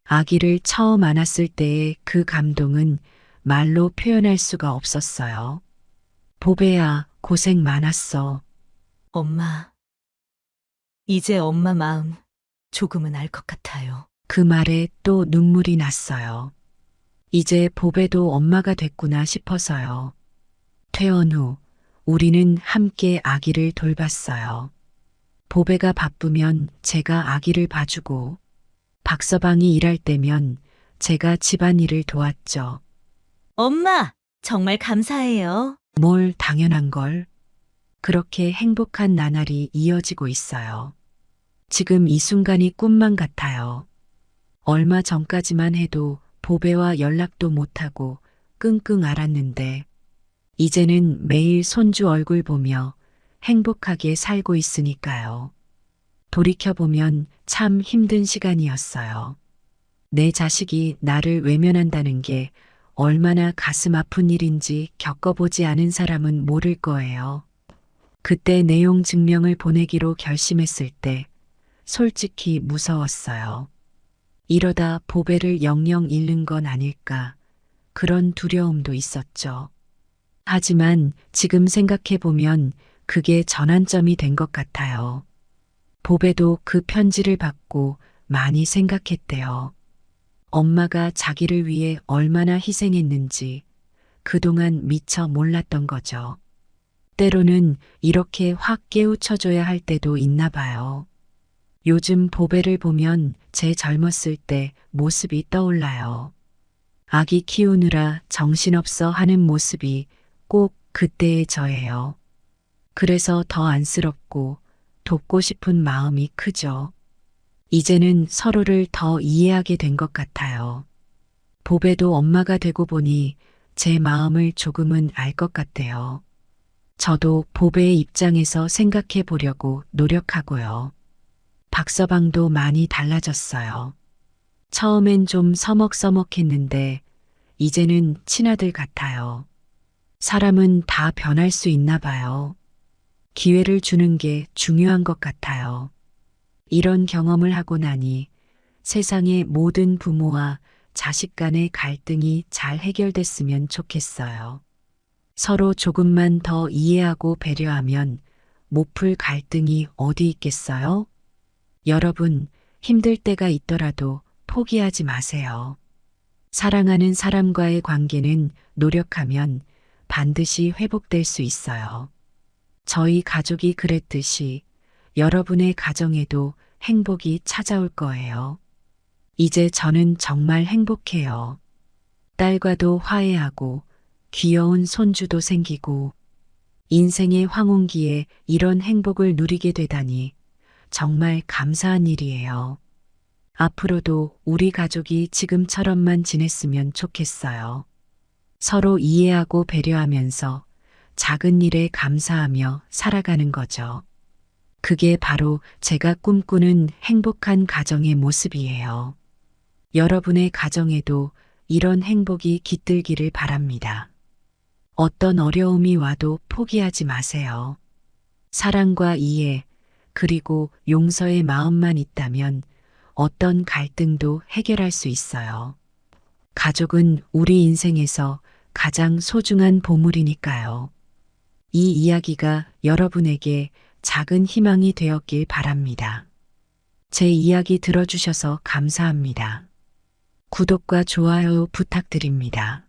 아기를 처음 안았을 때의 그 감동은 말로 표현할 수가 없었어요. 보배야, 고생 많았어. 엄마, 이제 엄마 마음 조금은 알 것 같아요. 그 말에 또 눈물이 났어요. 이제 보배도 엄마가 됐구나 싶어서요. 퇴원 후 우리는 함께 아기를 돌봤어요. 보배가 바쁘면 제가 아기를 봐주고 박서방이 일할 때면 제가 집안일을 도왔죠. 엄마, 정말 감사해요. 뭘 당연한 걸. 그렇게 행복한 나날이 이어지고 있어요. 지금 이 순간이 꿈만 같아요. 얼마 전까지만 해도 보배와 연락도 못하고 끙끙 앓았는데 이제는 매일 손주 얼굴 보며 행복하게 살고 있으니까요. 돌이켜보면 참 힘든 시간이었어요. 내 자식이 나를 외면한다는 게 얼마나 가슴 아픈 일인지 겪어보지 않은 사람은 모를 거예요. 그때 내용 증명을 보내기로 결심했을 때 솔직히 무서웠어요. 이러다 보배를 영영 잃는 건 아닐까 그런 두려움도 있었죠. 하지만 지금 생각해보면 그게 전환점이 된 것 같아요. 보배도 그 편지를 받고 많이 생각했대요. 엄마가 자기를 위해 얼마나 희생했는지 그동안 미처 몰랐던 거죠. 때로는 이렇게 확 깨우쳐줘야 할 때도 있나 봐요. 요즘 보배를 보면 제 젊었을 때 모습이 떠올라요. 아기 키우느라 정신없어 하는 모습이 꼭 그때의 저예요. 그래서 더 안쓰럽고 돕고 싶은 마음이 크죠. 이제는 서로를 더 이해하게 된 것 같아요. 보배도 엄마가 되고 보니 제 마음을 조금은 알 것 같대요. 저도 보배의 입장에서 생각해 보려고 노력하고요. 박서방도 많이 달라졌어요. 처음엔 좀 서먹서먹했는데 이제는 친아들 같아요. 사람은 다 변할 수 있나 봐요. 기회를 주는 게 중요한 것 같아요. 이런 경험을 하고 나니 세상의 모든 부모와 자식 간의 갈등이 잘 해결됐으면 좋겠어요. 서로 조금만 더 이해하고 배려하면 못 풀 갈등이 어디 있겠어요? 여러분, 힘들 때가 있더라도 포기하지 마세요. 사랑하는 사람과의 관계는 노력하면 반드시 회복될 수 있어요. 저희 가족이 그랬듯이 여러분의 가정에도 행복이 찾아올 거예요. 이제 저는 정말 행복해요. 딸과도 화해하고 귀여운 손주도 생기고 인생의 황혼기에 이런 행복을 누리게 되다니 정말 감사한 일이에요. 앞으로도 우리 가족이 지금처럼만 지냈으면 좋겠어요. 서로 이해하고 배려하면서 작은 일에 감사하며 살아가는 거죠. 그게 바로 제가 꿈꾸는 행복한 가정의 모습이에요. 여러분의 가정에도 이런 행복이 깃들기를 바랍니다. 어떤 어려움이 와도 포기하지 마세요. 사랑과 이해, 그리고 용서의 마음만 있다면 어떤 갈등도 해결할 수 있어요. 가족은 우리 인생에서 가장 소중한 보물이니까요. 이 이야기가 여러분에게 작은 희망이 되었길 바랍니다. 제 이야기 들어주셔서 감사합니다. 구독과 좋아요 부탁드립니다.